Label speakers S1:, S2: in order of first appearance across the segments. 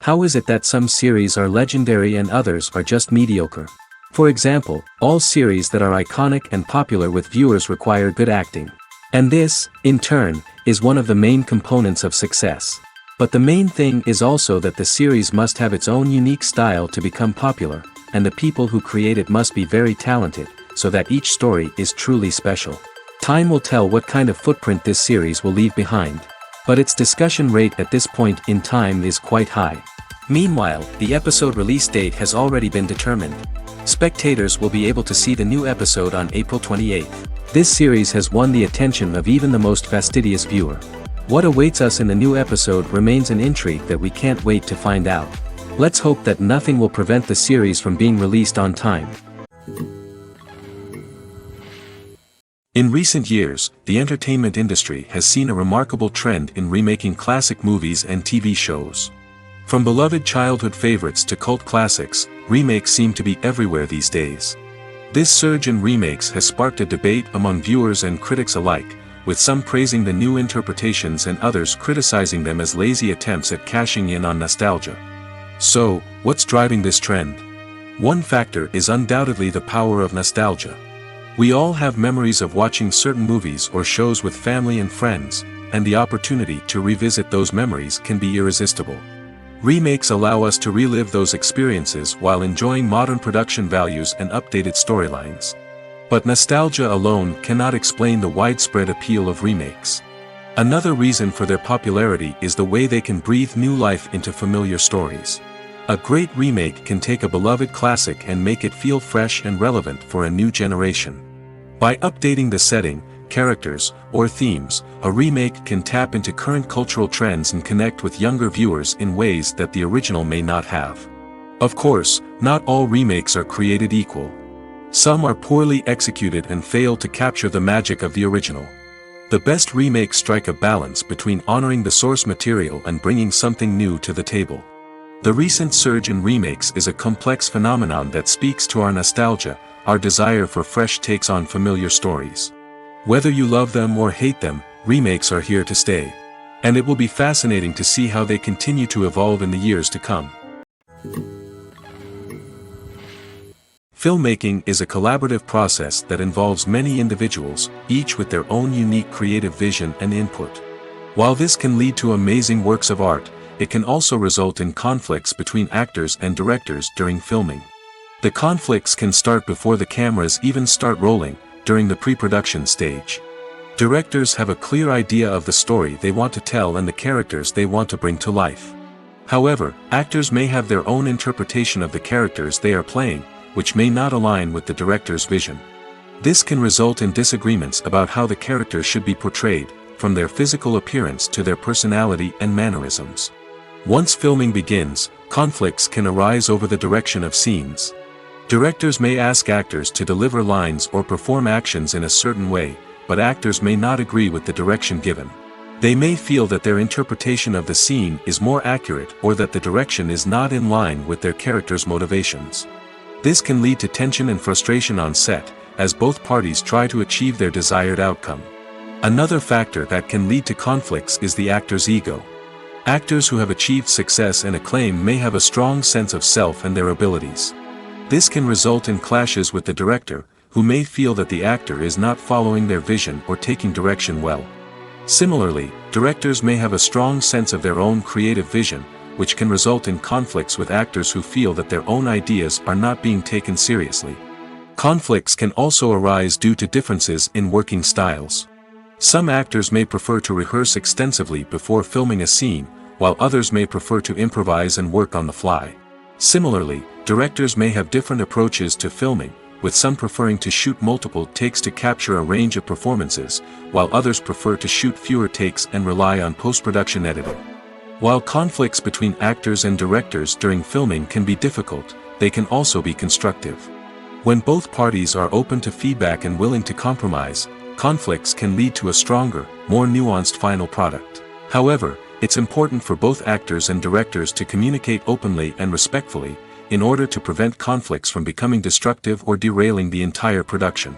S1: How is it that some series are legendary and others are just mediocre? For example, all series that are iconic and popular with viewers require good acting. And this, in turn, is one of the main components of success. But the main thing is also that the series must have its own unique style to become popular, and the people who create it must be very talented, so that each story is truly special. Time will tell what kind of footprint this series will leave behind. But its discussion rate at this point in time is quite high. Meanwhile, the episode release date has already been determined. Spectators will be able to see the new episode on April 28th. This series has won the attention of even the most fastidious viewer. What awaits us in the new episode remains an intrigue that we can't wait to find out. Let's hope that nothing will prevent the series from being released on time. In recent years, the entertainment industry has seen a remarkable trend in remaking classic movies and TV shows. From beloved childhood favorites to cult classics, remakes seem to be everywhere these days. This surge in remakes has sparked a debate among viewers and critics alike, with some praising the new interpretations and others criticizing them as lazy attempts at cashing in on nostalgia. So, what's driving this trend? One factor is undoubtedly the power of nostalgia. We all have memories of watching certain movies or shows with family and friends, and the opportunity to revisit those memories can be irresistible. Remakes allow us to relive those experiences while enjoying modern production values and updated storylines. But nostalgia alone cannot explain the widespread appeal of remakes. Another reason for their popularity is the way they can breathe new life into familiar stories. A great remake can take a beloved classic and make it feel fresh and relevant for a new generation. By updating the setting, characters, or themes, a remake can tap into current cultural trends and connect with younger viewers in ways that the original may not have. Of course, not all remakes are created equal. Some are poorly executed and fail to capture the magic of the original. The best remakes strike a balance between honoring the source material and bringing something new to the table. The recent surge in remakes is a complex phenomenon that speaks to our nostalgia, our desire for fresh takes on familiar stories. Whether you love them or hate them, remakes are here to stay. And it will be fascinating to see how they continue to evolve in the years to come. Filmmaking is a collaborative process that involves many individuals, each with their own unique creative vision and input. While this can lead to amazing works of art, it can also result in conflicts between actors and directors during filming. The conflicts can start before the cameras even start rolling, during the pre-production stage. Directors have a clear idea of the story they want to tell and the characters they want to bring to life. However, actors may have their own interpretation of the characters they are playing, which may not align with the director's vision. This can result in disagreements about how the characters should be portrayed, from their physical appearance to their personality and mannerisms. Once filming begins, conflicts can arise over the direction of scenes. Directors may ask actors to deliver lines or perform actions in a certain way, but actors may not agree with the direction given. They may feel that their interpretation of the scene is more accurate or that the direction is not in line with their character's motivations. This can lead to tension and frustration on set, as both parties try to achieve their desired outcome. Another factor that can lead to conflicts is the actor's ego. Actors who have achieved success and acclaim may have a strong sense of self and their abilities. This can result in clashes with the director, who may feel that the actor is not following their vision or taking direction well. Similarly, directors may have a strong sense of their own creative vision, which can result in conflicts with actors who feel that their own ideas are not being taken seriously. Conflicts can also arise due to differences in working styles. Some actors may prefer to rehearse extensively before filming a scene, while others may prefer to improvise and work on the fly. Similarly, directors may have different approaches to filming, with some preferring to shoot multiple takes to capture a range of performances, while others prefer to shoot fewer takes and rely on post-production editing. While conflicts between actors and directors during filming can be difficult, they can also be constructive. When both parties are open to feedback and willing to compromise, conflicts can lead to a stronger, more nuanced final product. However, it's important for both actors and directors to communicate openly and respectfully, in order to prevent conflicts from becoming destructive or derailing the entire production.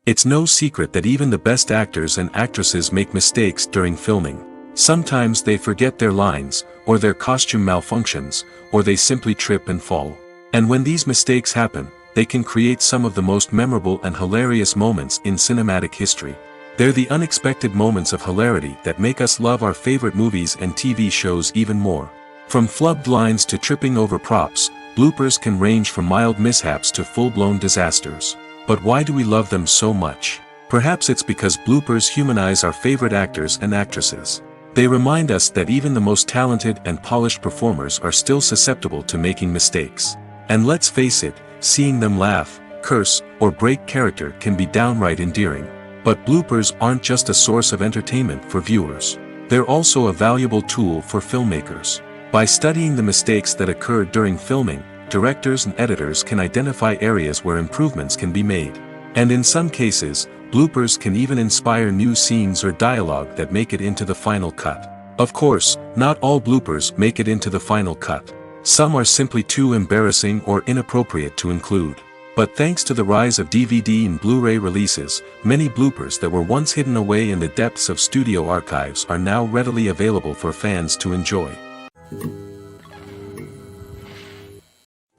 S1: It's no secret that even the best actors and actresses make mistakes during filming. Sometimes they forget their lines, or their costume malfunctions, or they simply trip and fall. And when these mistakes happen, they can create some of the most memorable and hilarious moments in cinematic history. They're the unexpected moments of hilarity that make us love our favorite movies and TV shows even more. From flubbed lines to tripping over props, bloopers can range from mild mishaps to full-blown disasters. But why do we love them so much? Perhaps it's because bloopers humanize our favorite actors and actresses. They remind us that even the most talented and polished performers are still susceptible to making mistakes. And let's face it, seeing them laugh, curse, or break character can be downright endearing. But bloopers aren't just a source of entertainment for viewers. They're also a valuable tool for filmmakers. By studying the mistakes that occurred during filming, directors and editors can identify areas where improvements can be made. And in some cases, bloopers can even inspire new scenes or dialogue that make it into the final cut. Of course, not all bloopers make it into the final cut. Some are simply too embarrassing or inappropriate to include. But thanks to the rise of DVD and Blu-ray releases, many bloopers that were once hidden away in the depths of studio archives are now readily available for fans to enjoy.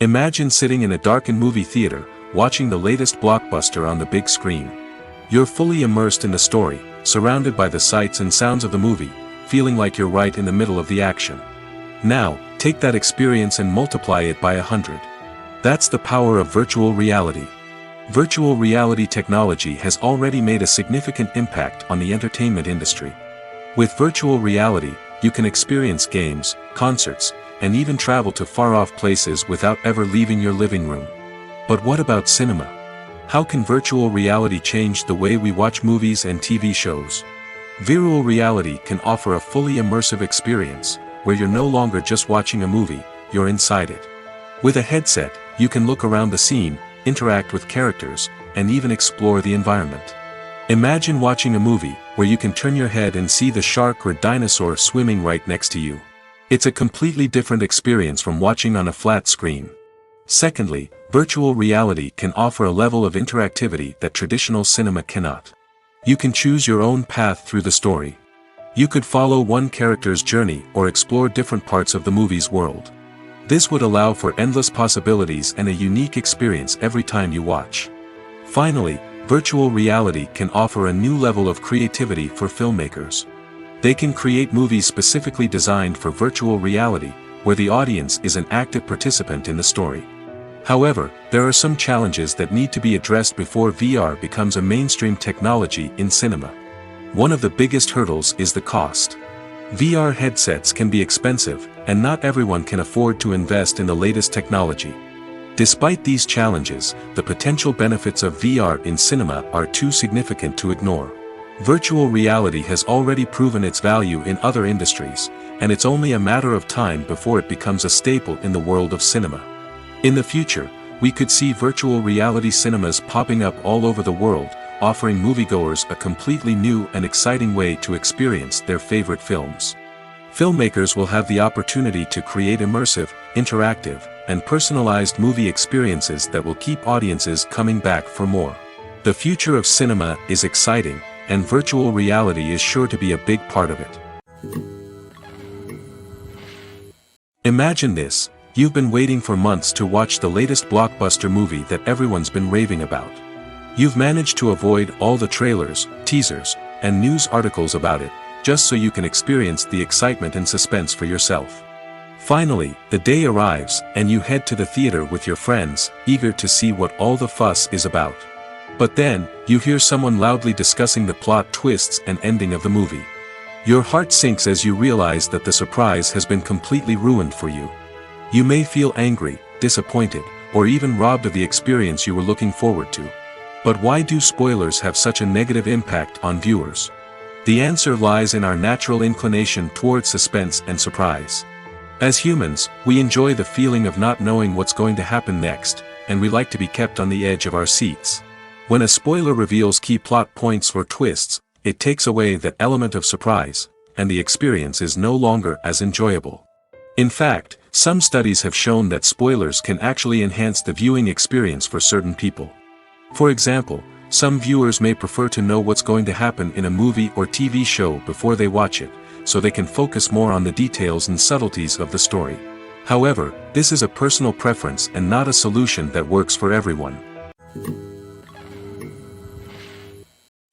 S1: Imagine sitting in a darkened movie theater, watching the latest blockbuster on the big screen. You're fully immersed in the story, surrounded by the sights and sounds of the movie, feeling like you're right in the middle of the action. Now, take that experience and multiply it by 100. That's the power of virtual reality. Virtual reality technology has already made a significant impact on the entertainment industry. With virtual reality, you can experience games, concerts, and even travel to far-off places without ever leaving your living room. But what about cinema? How can virtual reality change the way we watch movies and TV shows? Virtual reality can offer a fully immersive experience, where you're no longer just watching a movie, you're inside it. With a headset, you can look around the scene, interact with characters, and even explore the environment. Imagine watching a movie, where you can turn your head and see the shark or dinosaur swimming right next to you. It's a completely different experience from watching on a flat screen. Secondly, virtual reality can offer a level of interactivity that traditional cinema cannot. You can choose your own path through the story. You could follow one character's journey or explore different parts of the movie's world. This would allow for endless possibilities and a unique experience every time you watch. Finally, virtual reality can offer a new level of creativity for filmmakers. They can create movies specifically designed for virtual reality, where the audience is an active participant in the story. However, there are some challenges that need to be addressed before VR becomes a mainstream technology in cinema. One of the biggest hurdles is the cost. VR headsets can be expensive, and not everyone can afford to invest in the latest technology. Despite these challenges, the potential benefits of VR in cinema are too significant to ignore. Virtual reality has already proven its value in other industries, and it's only a matter of time before it becomes a staple in the world of cinema. In the future, we could see virtual reality cinemas popping up all over the world, offering moviegoers a completely new and exciting way to experience their favorite films. Filmmakers will have the opportunity to create immersive, interactive, and personalized movie experiences that will keep audiences coming back for more. The future of cinema is exciting, and virtual reality is sure to be a big part of it. Imagine this. You've been waiting for months to watch the latest blockbuster movie that everyone's been raving about. You've managed to avoid all the trailers, teasers, and news articles about it, just so you can experience the excitement and suspense for yourself. Finally, the day arrives, and you head to the theater with your friends, eager to see what all the fuss is about. But then, you hear someone loudly discussing the plot twists and ending of the movie. Your heart sinks as you realize that the surprise has been completely ruined for you. You may feel angry, disappointed, or even robbed of the experience you were looking forward to. But why do spoilers have such a negative impact on viewers? The answer lies in our natural inclination toward suspense and surprise. As humans, we enjoy the feeling of not knowing what's going to happen next, and we like to be kept on the edge of our seats. When a spoiler reveals key plot points or twists, it takes away that element of surprise, and the experience is no longer as enjoyable. In fact, some studies have shown that spoilers can actually enhance the viewing experience for certain people. For example, some viewers may prefer to know what's going to happen in a movie or TV show before they watch it, so they can focus more on the details and subtleties of the story. However, this is a personal preference and not a solution that works for everyone.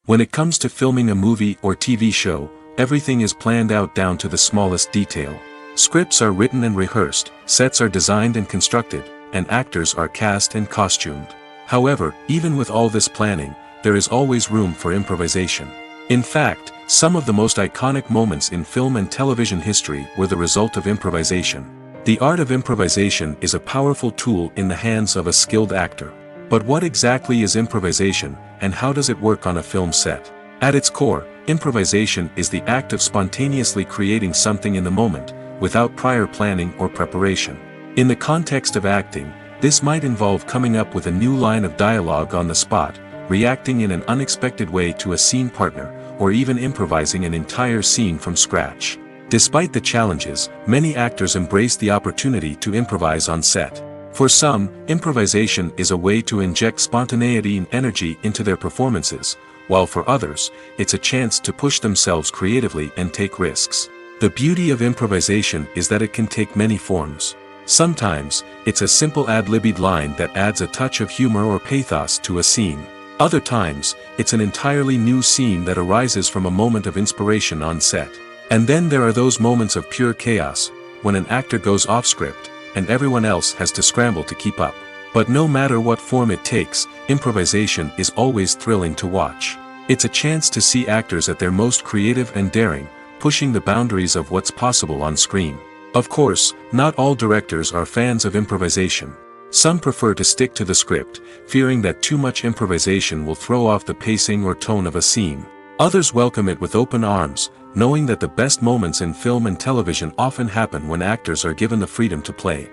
S1: When it comes to filming a movie or TV show, everything is planned out down to the smallest detail. Scripts are written and rehearsed, sets are designed and constructed, and actors are cast and costumed. However, even with all this planning, there is always room for improvisation. In fact, some of the most iconic moments in film and television history were the result of improvisation. The art of improvisation is a powerful tool in the hands of a skilled actor. But what exactly is improvisation, and how does it work on a film set? At its core, improvisation is the act of spontaneously creating something in the moment, without prior planning or preparation. In the context of acting, this might involve coming up with a new line of dialogue on the spot, reacting in an unexpected way to a scene partner, or even improvising an entire scene from scratch. Despite the challenges, many actors embrace the opportunity to improvise on set. For some, improvisation is a way to inject spontaneity and energy into their performances, while for others, it's a chance to push themselves creatively and take risks. The beauty of improvisation is that it can take many forms. Sometimes, it's a simple ad-libbed line that adds a touch of humor or pathos to a scene. Other times, it's an entirely new scene that arises from a moment of inspiration on set. And then there are those moments of pure chaos, when an actor goes off script, and everyone else has to scramble to keep up. But no matter what form it takes, improvisation is always thrilling to watch. It's a chance to see actors at their most creative and daring, pushing the boundaries of what's possible on screen. Of course, not all directors are fans of improvisation. Some prefer to stick to the script, fearing that too much improvisation will throw off the pacing or tone of a scene. Others welcome it with open arms, knowing that the best moments in film and television often happen when actors are given the freedom to play.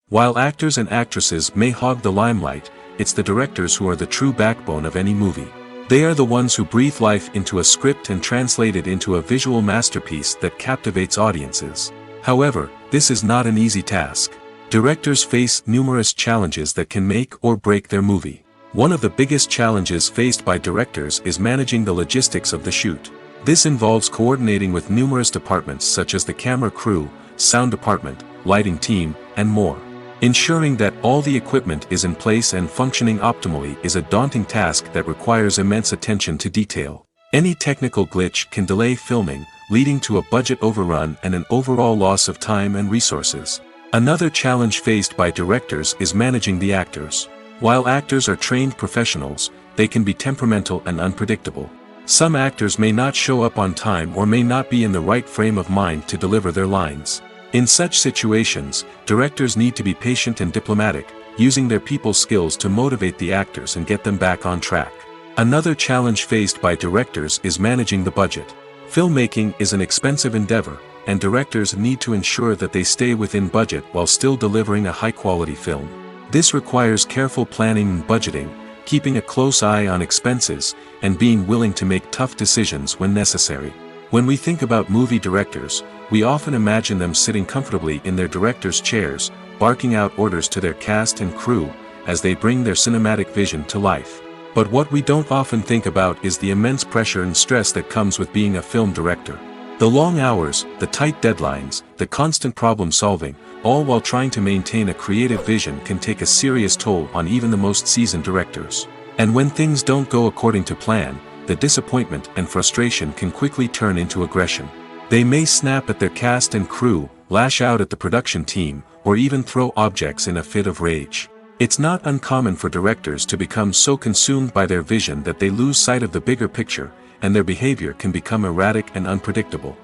S1: While actors and actresses may hog the limelight, it's the directors who are the true backbone of any movie. They are the ones who breathe life into a script and translate it into a visual masterpiece that captivates audiences. However, this is not an easy task. Directors face numerous challenges that can make or break their movie. One of the biggest challenges faced by directors is managing the logistics of the shoot. This involves coordinating with numerous departments such as the camera crew, sound department, lighting team, and more. Ensuring that all the equipment is in place and functioning optimally is a daunting task that requires immense attention to detail. Any technical glitch can delay filming, leading to a budget overrun and an overall loss of time and resources. Another challenge faced by directors is managing the actors. While actors are trained professionals, they can be temperamental and unpredictable. Some actors may not show up on time or may not be in the right frame of mind to deliver their lines. In such situations, directors need to be patient and diplomatic, using their people skills to motivate the actors and get them back on track. Another challenge faced by directors is managing the budget. Filmmaking is an expensive endeavor, and directors need to ensure that they stay within budget while still delivering a high-quality film. This requires careful planning and budgeting, keeping a close eye on expenses, and being willing to make tough decisions when necessary. When we think about movie directors, we often imagine them sitting comfortably in their director's chairs, barking out orders to their cast and crew, as they bring their cinematic vision to life. But what we don't often think about is the immense pressure and stress that comes with being a film director. The long hours, the tight deadlines, the constant problem solving, all while trying to maintain a creative vision can take a serious toll on even the most seasoned directors. And when things don't go according to plan, the disappointment and frustration can quickly turn into aggression. They may snap at their cast and crew, lash out at the production team, or even throw objects in a fit of rage. It's not uncommon for directors to become so consumed by their vision that they lose sight of the bigger picture, and their behavior can become erratic and unpredictable.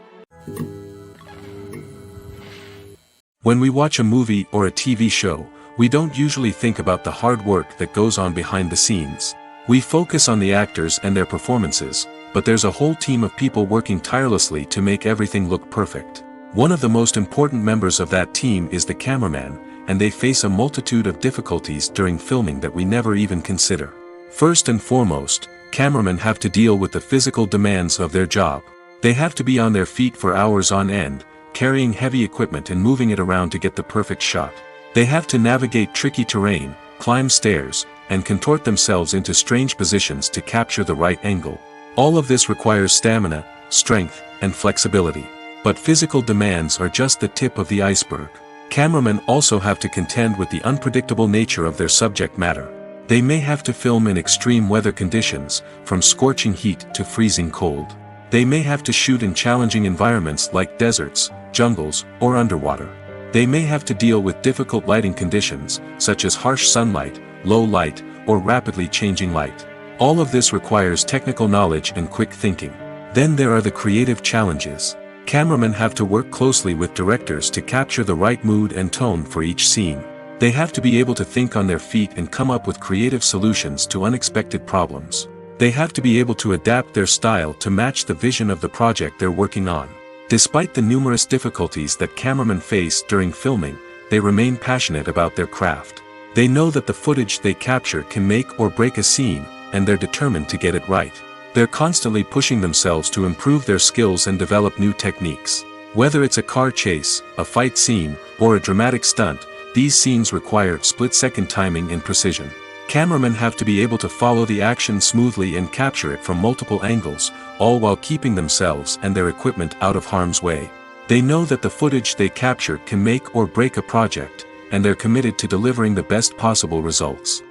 S1: When we watch a movie or a TV show, we don't usually think about the hard work that goes on behind the scenes. We focus on the actors and their performances, but there's a whole team of people working tirelessly to make everything look perfect. One of the most important members of that team is the cameraman, and they face a multitude of difficulties during filming that we never even consider. First and foremost, cameramen have to deal with the physical demands of their job. They have to be on their feet for hours on end, carrying heavy equipment and moving it around to get the perfect shot. They have to navigate tricky terrain, climb stairs, and contort themselves into strange positions to capture the right angle. All of this requires stamina, strength, and flexibility. But physical demands are just the tip of the iceberg. Cameramen also have to contend with the unpredictable nature of their subject matter. They may have to film in extreme weather conditions, from scorching heat to freezing cold. They may have to shoot in challenging environments like deserts, jungles, or underwater. They may have to deal with difficult lighting conditions, such as harsh sunlight, low light, or rapidly changing light. All of this requires technical knowledge and quick thinking. Then there are the creative challenges. Cameramen have to work closely with directors to capture the right mood and tone for each scene. They have to be able to think on their feet and come up with creative solutions to unexpected problems. They have to be able to adapt their style to match the vision of the project they're working on. Despite the numerous difficulties that cameramen face during filming, they remain passionate about their craft. They know that the footage they capture can make or break a scene, and they're determined to get it right. They're constantly pushing themselves to improve their skills and develop new techniques. Whether it's a car chase, a fight scene, or a dramatic stunt, these scenes require split-second timing and precision. Cameramen have to be able to follow the action smoothly and capture it from multiple angles, all while keeping themselves and their equipment out of harm's way. They know that the footage they capture can make or break a project, and they're committed to delivering the best possible results.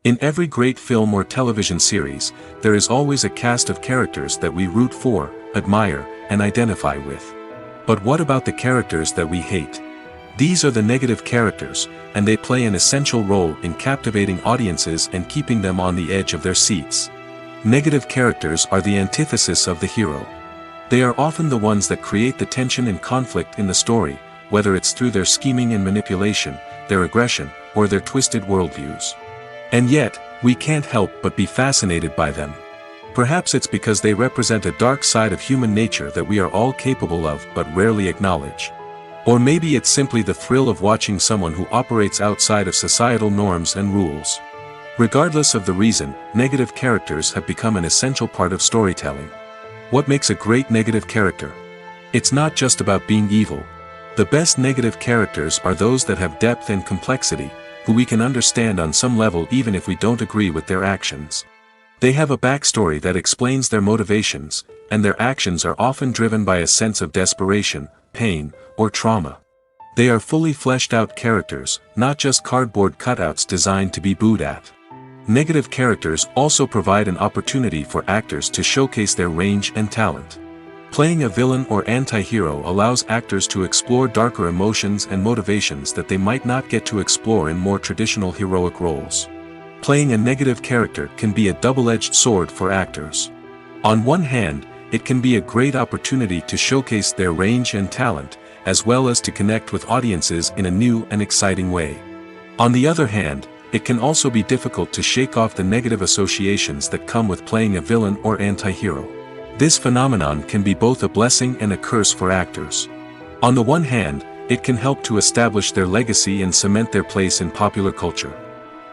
S1: In every great film or television series, there is always a cast of characters that we root for, admire, and identify with. But what about the characters that we hate? These are the negative characters, and they play an essential role in captivating audiences and keeping them on the edge of their seats. Negative characters are the antithesis of the hero. They are often the ones that create the tension and conflict in the story, whether it's through their scheming and manipulation, their aggression, or their twisted worldviews. And yet, we can't help but be fascinated by them. Perhaps it's because they represent a dark side of human nature that we are all capable of but rarely acknowledge. Or maybe it's simply the thrill of watching someone who operates outside of societal norms and rules. Regardless of the reason, negative characters have become an essential part of storytelling. What makes a great negative character? It's not just about being evil. The best negative characters are those that have depth and complexity, who we can understand on some level even if we don't agree with their actions. They have a backstory that explains their motivations, and their actions are often driven by a sense of desperation, pain, or trauma. They are fully fleshed out characters, not just cardboard cutouts designed to be booed at. Negative characters also provide an opportunity for actors to showcase their range and talent. Playing a villain or anti-hero allows actors to explore darker emotions and motivations that they might not get to explore in more traditional heroic roles. Playing a negative character can be a double-edged sword for actors. On one hand, it can be a great opportunity to showcase their range and talent, as well as to connect with audiences in a new and exciting way. On the other hand, it can also be difficult to shake off the negative associations that come with playing a villain or anti-hero. This phenomenon can be both a blessing and a curse for actors. On the one hand, it can help to establish their legacy and cement their place in popular culture.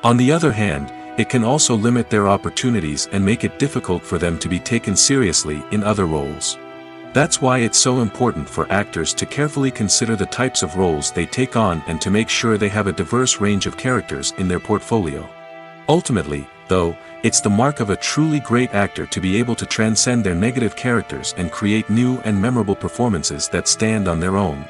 S1: On the other hand, it can also limit their opportunities and make it difficult for them to be taken seriously in other roles. That's why it's so important for actors to carefully consider the types of roles they take on and to make sure they have a diverse range of characters in their portfolio. Ultimately, though, it's the mark of a truly great actor to be able to transcend their negative characters and create new and memorable performances that stand on their own.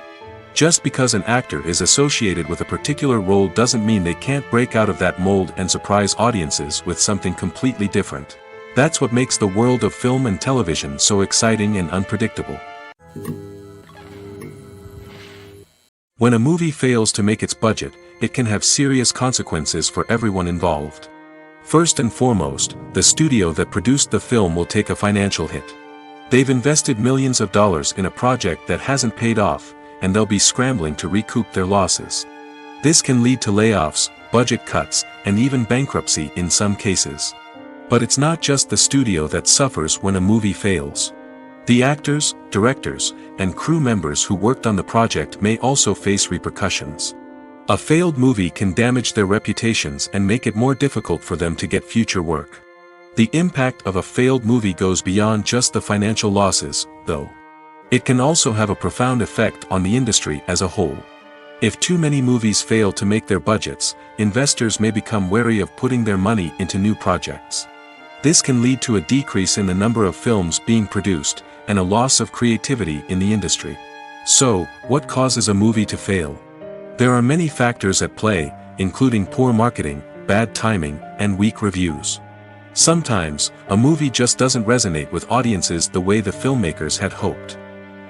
S1: Just because an actor is associated with a particular role doesn't mean they can't break out of that mold and surprise audiences with something completely different. That's what makes the world of film and television so exciting and unpredictable. When a movie fails to make its budget, it can have serious consequences for everyone involved. First and foremost, the studio that produced the film will take a financial hit. They've invested millions of dollars in a project that hasn't paid off, and they'll be scrambling to recoup their losses. This can lead to layoffs, budget cuts, and even bankruptcy in some cases. But it's not just the studio that suffers when a movie fails. The actors, directors, and crew members who worked on the project may also face repercussions. A failed movie can damage their reputations and make it more difficult for them to get future work. The impact of a failed movie goes beyond just the financial losses, though. It can also have a profound effect on the industry as a whole. If too many movies fail to make their budgets, investors may become wary of putting their money into new projects. This can lead to a decrease in the number of films being produced, and a loss of creativity in the industry. So, what causes a movie to fail? There are many factors at play, including poor marketing, bad timing, and weak reviews. Sometimes, a movie just doesn't resonate with audiences the way the filmmakers had hoped.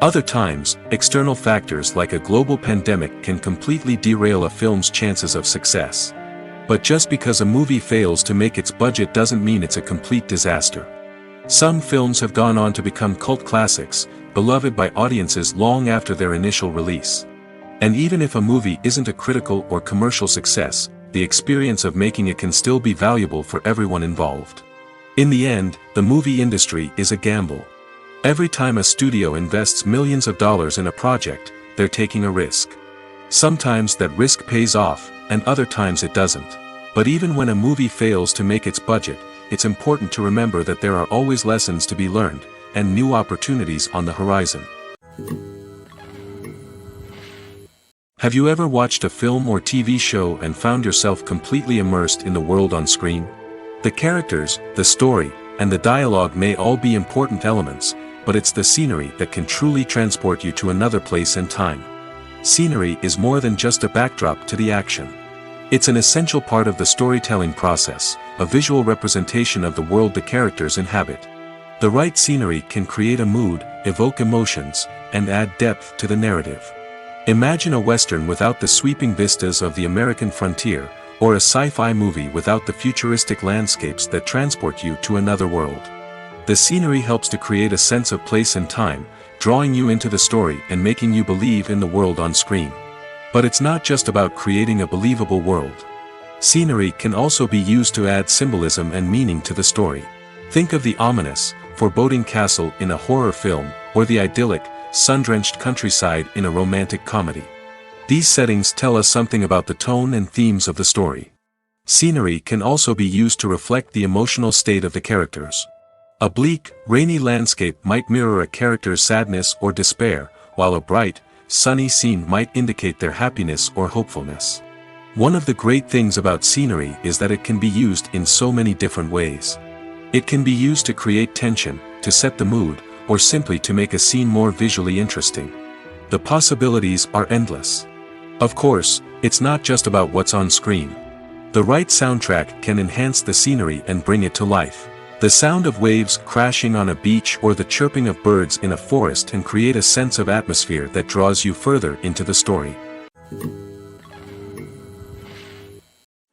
S1: Other times, external factors like a global pandemic can completely derail a film's chances of success. But just because a movie fails to make its budget doesn't mean it's a complete disaster. Some films have gone on to become cult classics, beloved by audiences long after their initial release. And even if a movie isn't a critical or commercial success, the experience of making it can still be valuable for everyone involved. In the end, the movie industry is a gamble. Every time a studio invests millions of dollars in a project, they're taking a risk. Sometimes that risk pays off, and other times it doesn't. But even when a movie fails to make its budget, it's important to remember that there are always lessons to be learned, and new opportunities on the horizon. Have you ever watched a film or TV show and found yourself completely immersed in the world on screen? The characters, the story, and the dialogue may all be important elements, but it's the scenery that can truly transport you to another place and time. Scenery is more than just a backdrop to the action. It's an essential part of the storytelling process, a visual representation of the world the characters inhabit. The right scenery can create a mood, evoke emotions, and add depth to the narrative. Imagine a Western without the sweeping vistas of the American frontier, or a sci-fi movie without the futuristic landscapes that transport you to another world. The scenery helps to create a sense of place and time, drawing you into the story and making you believe in the world on screen. But it's not just about creating a believable world. Scenery can also be used to add symbolism and meaning to the story. Think of the ominous, foreboding castle in a horror film, or the idyllic, sun-drenched countryside in a romantic comedy. These settings tell us something about the tone and themes of the story. Scenery can also be used to reflect the emotional state of the characters. A bleak, rainy landscape might mirror a character's sadness or despair, while a bright, sunny scene might indicate their happiness or hopefulness. One of the great things about scenery is that it can be used in so many different ways. It can be used to create tension, to set the mood, or simply to make a scene more visually interesting. The possibilities are endless. Of course, it's not just about what's on screen. The right soundtrack can enhance the scenery and bring it to life. The sound of waves crashing on a beach or the chirping of birds in a forest can create a sense of atmosphere that draws you further into the story.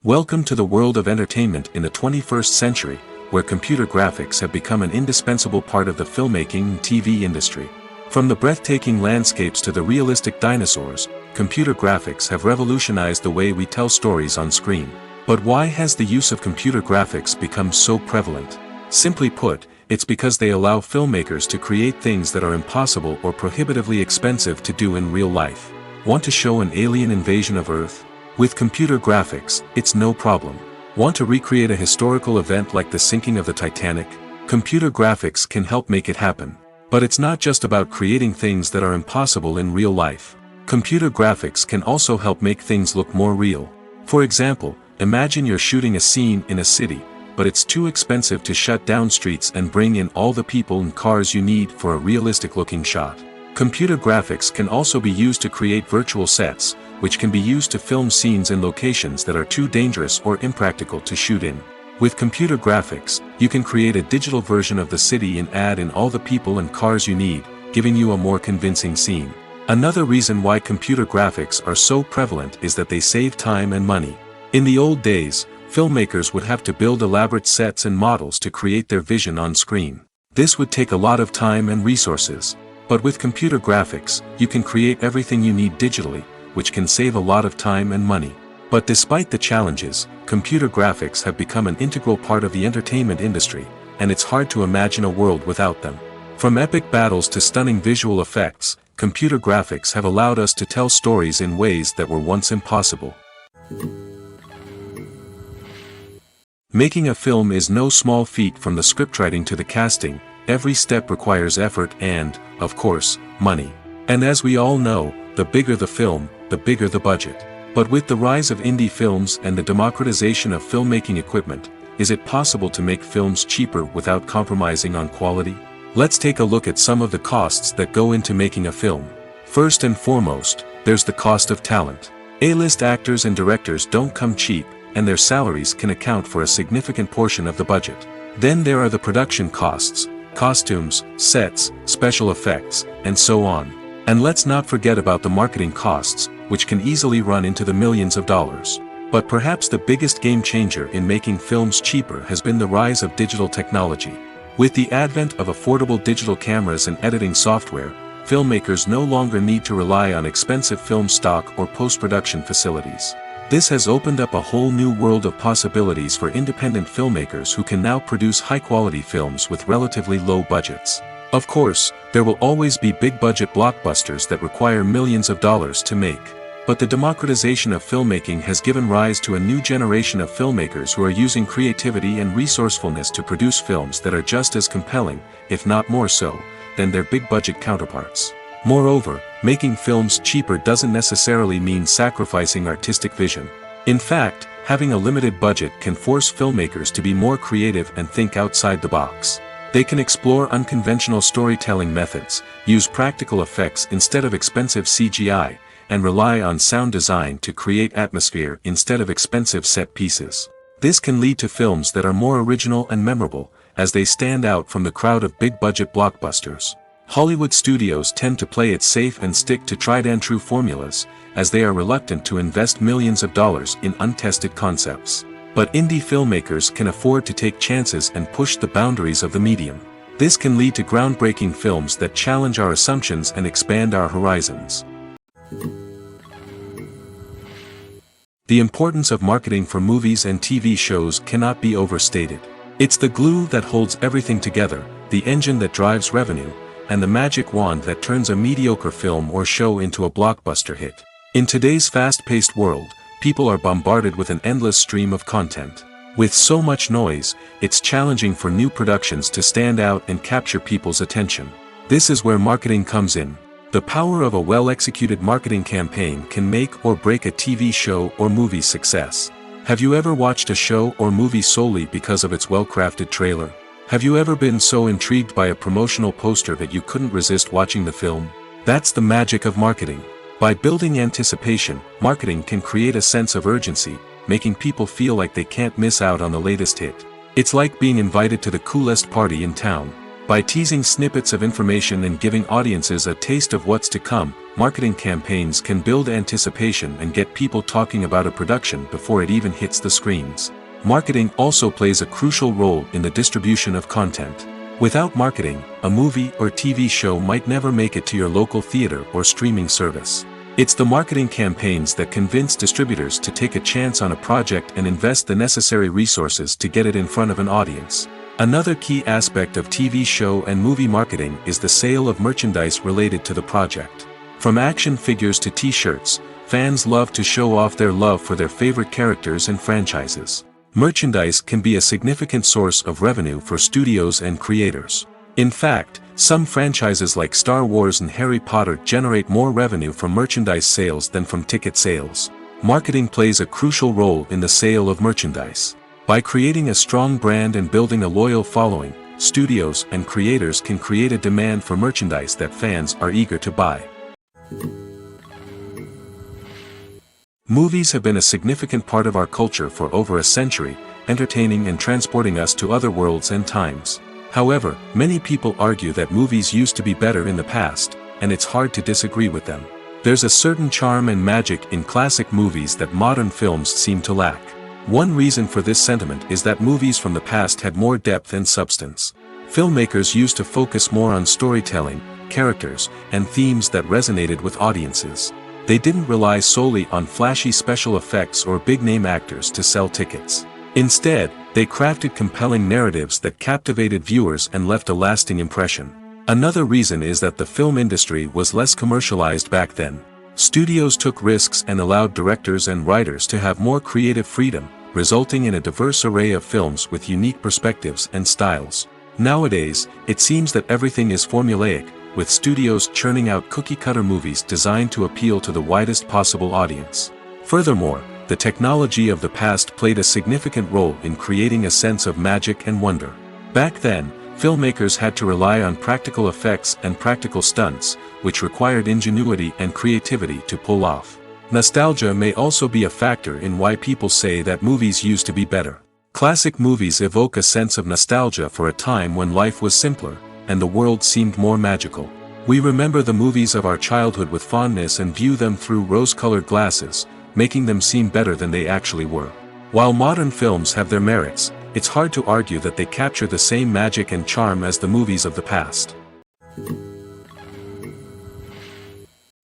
S1: Welcome to the world of entertainment in the 21st century, where computer graphics have become an indispensable part of the filmmaking and TV industry. From the breathtaking landscapes to the realistic dinosaurs, computer graphics have revolutionized the way we tell stories on screen. But why has the use of computer graphics become so prevalent? Simply put, it's because they allow filmmakers to create things that are impossible or prohibitively expensive to do in real life. Want to show an alien invasion of Earth? With computer graphics, it's no problem. Want to recreate a historical event like the sinking of the Titanic? Computer graphics can help make it happen. But it's not just about creating things that are impossible in real life. Computer graphics can also help make things look more real. For example, imagine you're shooting a scene in a city, but it's too expensive to shut down streets and bring in all the people and cars you need for a realistic-looking shot. Computer graphics can also be used to create virtual sets, which can be used to film scenes in locations that are too dangerous or impractical to shoot in. With computer graphics, you can create a digital version of the city and add in all the people and cars you need, giving you a more convincing scene. Another reason why computer graphics are so prevalent is that they save time and money. In the old days, filmmakers would have to build elaborate sets and models to create their vision on screen. This would take a lot of time and resources. But with computer graphics, you can create everything you need digitally, which can save a lot of time and money. But despite the challenges, computer graphics have become an integral part of the entertainment industry, and it's hard to imagine a world without them. From epic battles to stunning visual effects, computer graphics have allowed us to tell stories in ways that were once impossible. Making a film is no small feat. From the scriptwriting to the casting, every step requires effort and, of course, money. And as we all know, the bigger the film, the the bigger the budget. But with the rise of indie films and the democratization of filmmaking equipment, is it possible to make films cheaper without compromising on quality? Let's take a look at some of the costs that go into making a film. First and foremost, there's the cost of talent. A-list actors and directors don't come cheap, and their salaries can account for a significant portion of the budget. Then there are the production costs, costumes, sets, special effects, and so on. And let's not forget about the marketing costs, which can easily run into the millions of dollars. But perhaps the biggest game changer in making films cheaper has been the rise of digital technology. With the advent of affordable digital cameras and editing software, filmmakers no longer need to rely on expensive film stock or post-production facilities. This has opened up a whole new world of possibilities for independent filmmakers who can now produce high-quality films with relatively low budgets. Of course, there will always be big-budget blockbusters that require millions of dollars to make. But the democratization of filmmaking has given rise to a new generation of filmmakers who are using creativity and resourcefulness to produce films that are just as compelling, if not more so, than their big-budget counterparts. Moreover, making films cheaper doesn't necessarily mean sacrificing artistic vision. In fact, having a limited budget can force filmmakers to be more creative and think outside the box. They can explore unconventional storytelling methods, use practical effects instead of expensive CGI, and rely on sound design to create atmosphere instead of expensive set pieces. This can lead to films that are more original and memorable, as they stand out from the crowd of big-budget blockbusters. Hollywood studios tend to play it safe and stick to tried-and-true formulas, as they are reluctant to invest millions of dollars in untested concepts. But indie filmmakers can afford to take chances and push the boundaries of the medium. This can lead to groundbreaking films that challenge our assumptions and expand our horizons. The importance of marketing for movies and TV shows cannot be overstated. It's the glue that holds everything together, the engine that drives revenue, and the magic wand that turns a mediocre film or show into a blockbuster hit. In today's fast-paced world, people are bombarded with an endless stream of content. With so much noise, it's challenging for new productions to stand out and capture people's attention. This is where marketing comes in. The power of a well-executed marketing campaign can make or break a TV show or movie's success. Have you ever watched a show or movie solely because of its well-crafted trailer? Have you ever been so intrigued by a promotional poster that you couldn't resist watching the film? That's the magic of marketing. By building anticipation, marketing can create a sense of urgency, making people feel like they can't miss out on the latest hit. It's like being invited to the coolest party in town. By teasing snippets of information and giving audiences a taste of what's to come, marketing campaigns can build anticipation and get people talking about a production before it even hits the screens. Marketing also plays a crucial role in the distribution of content. Without marketing, a movie or TV show might never make it to your local theater or streaming service. It's the marketing campaigns that convince distributors to take a chance on a project and invest the necessary resources to get it in front of an audience. Another key aspect of TV show and movie marketing is the sale of merchandise related to the project. From action figures to t-shirts, fans love to show off their love for their favorite characters and franchises. Merchandise can be a significant source of revenue for studios and creators. In fact, some franchises like Star Wars and Harry Potter generate more revenue from merchandise sales than from ticket sales. Marketing plays a crucial role in the sale of merchandise. By creating a strong brand and building a loyal following, studios and creators can create a demand for merchandise that fans are eager to buy. Movies have been a significant part of our culture for over a century, entertaining and transporting us to other worlds and times. However, many people argue that movies used to be better in the past, and it's hard to disagree with them. There's a certain charm and magic in classic movies that modern films seem to lack. One reason for this sentiment is that movies from the past had more depth and substance. Filmmakers used to focus more on storytelling, characters, and themes that resonated with audiences. They didn't rely solely on flashy special effects or big-name actors to sell tickets. Instead, they crafted compelling narratives that captivated viewers and left a lasting impression. Another reason is that the film industry was less commercialized back then. Studios took risks and allowed directors and writers to have more creative freedom, resulting in a diverse array of films with unique perspectives and styles. Nowadays, it seems that everything is formulaic, with studios churning out cookie-cutter movies designed to appeal to the widest possible audience. Furthermore, the technology of the past played a significant role in creating a sense of magic and wonder. Back then, filmmakers had to rely on practical effects and practical stunts, which required ingenuity and creativity to pull off. Nostalgia may also be a factor in why people say that movies used to be better. Classic movies evoke a sense of nostalgia for a time when life was simpler, and the world seemed more magical. We remember the movies of our childhood with fondness and view them through rose-colored glasses, making them seem better than they actually were. While modern films have their merits, it's hard to argue that they capture the same magic and charm as the movies of the past.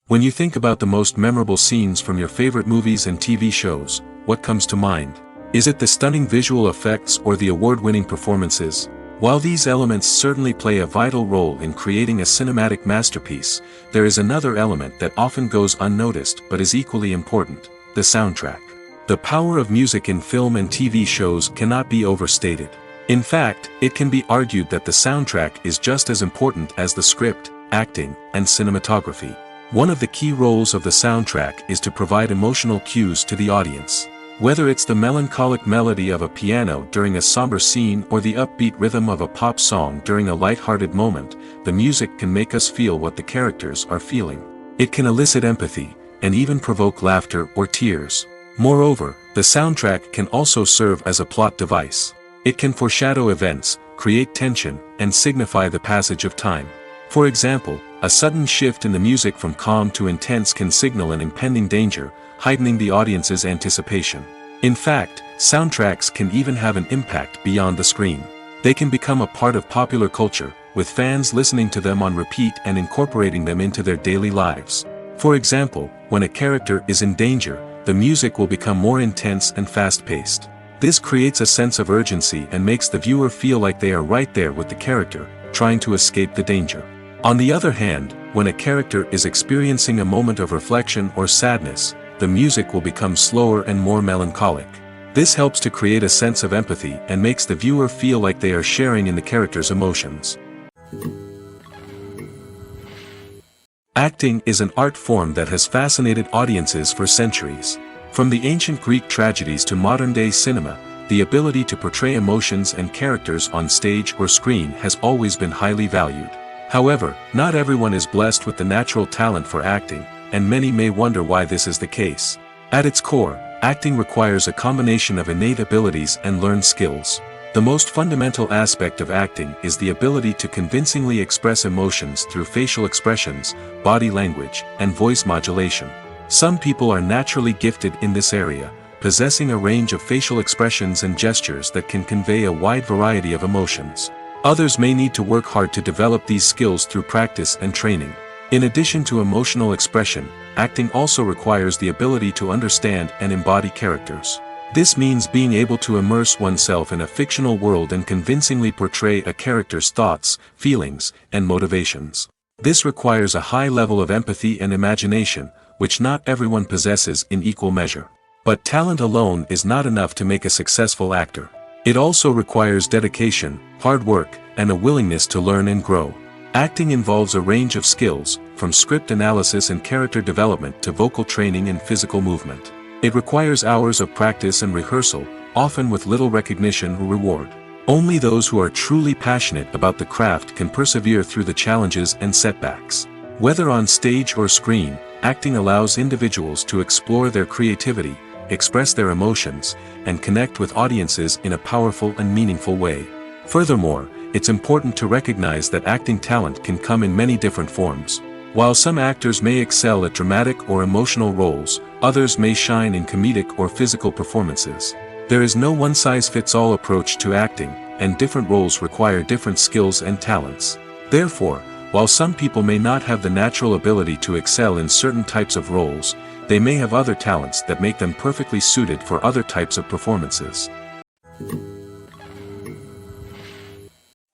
S1: When you think about the most memorable scenes from your favorite movies and TV shows, what comes to mind? Is it the stunning visual effects or the award-winning performances? While these elements certainly play a vital role in creating a cinematic masterpiece, there is another element that often goes unnoticed but is equally important: the soundtrack. The power of music in film and TV shows cannot be overstated. In fact, it can be argued that the soundtrack is just as important as the script, acting, and cinematography. One of the key roles of the soundtrack is to provide emotional cues to the audience. Whether it's the melancholic melody of a piano during a somber scene or the upbeat rhythm of a pop song during a light-hearted moment, the music can make us feel what the characters are feeling. It can elicit empathy, and even provoke laughter or tears. Moreover, the soundtrack can also serve as a plot device. It can foreshadow events, create tension, and signify the passage of time. For example, a sudden shift in the music from calm to intense can signal an impending danger, heightening the audience's anticipation. In fact, soundtracks can even have an impact beyond the screen. They can become a part of popular culture, with fans listening to them on repeat and incorporating them into their daily lives. For example, when a character is in danger, the music will become more intense and fast-paced. This creates a sense of urgency and makes the viewer feel like they are right there with the character, trying to escape the danger. On the other hand, when a character is experiencing a moment of reflection or sadness, the music will become slower and more melancholic. This helps to create a sense of empathy and makes the viewer feel like they are sharing in the character's emotions. Acting is an art form that has fascinated audiences for centuries. From the ancient Greek tragedies to modern-day cinema, the ability to portray emotions and characters on stage or screen has always been highly valued. However, not everyone is blessed with the natural talent for acting, and many may wonder why this is the case. At its core, acting requires a combination of innate abilities and learned skills. The most fundamental aspect of acting is the ability to convincingly express emotions through facial expressions, body language, and voice modulation. Some people are naturally gifted in this area, possessing a range of facial expressions and gestures that can convey a wide variety of emotions. Others may need to work hard to develop these skills through practice and training. In addition to emotional expression, acting also requires the ability to understand and embody characters. This means being able to immerse oneself in a fictional world and convincingly portray a character's thoughts, feelings, and motivations. This requires a high level of empathy and imagination, which not everyone possesses in equal measure. But talent alone is not enough to make a successful actor. It also requires dedication, hard work, and a willingness to learn and grow. Acting involves a range of skills, from script analysis and character development to vocal training and physical movement. It requires hours of practice and rehearsal, often with little recognition or reward. Only those who are truly passionate about the craft can persevere through the challenges and setbacks. Whether on stage or screen, acting allows individuals to explore their creativity, express their emotions, and connect with audiences in a powerful and meaningful way. Furthermore, it's important to recognize that acting talent can come in many different forms. While some actors may excel at dramatic or emotional roles, others may shine in comedic or physical performances. There is no one-size-fits-all approach to acting, and different roles require different skills and talents. Therefore, while some people may not have the natural ability to excel in certain types of roles, they may have other talents that make them perfectly suited for other types of performances.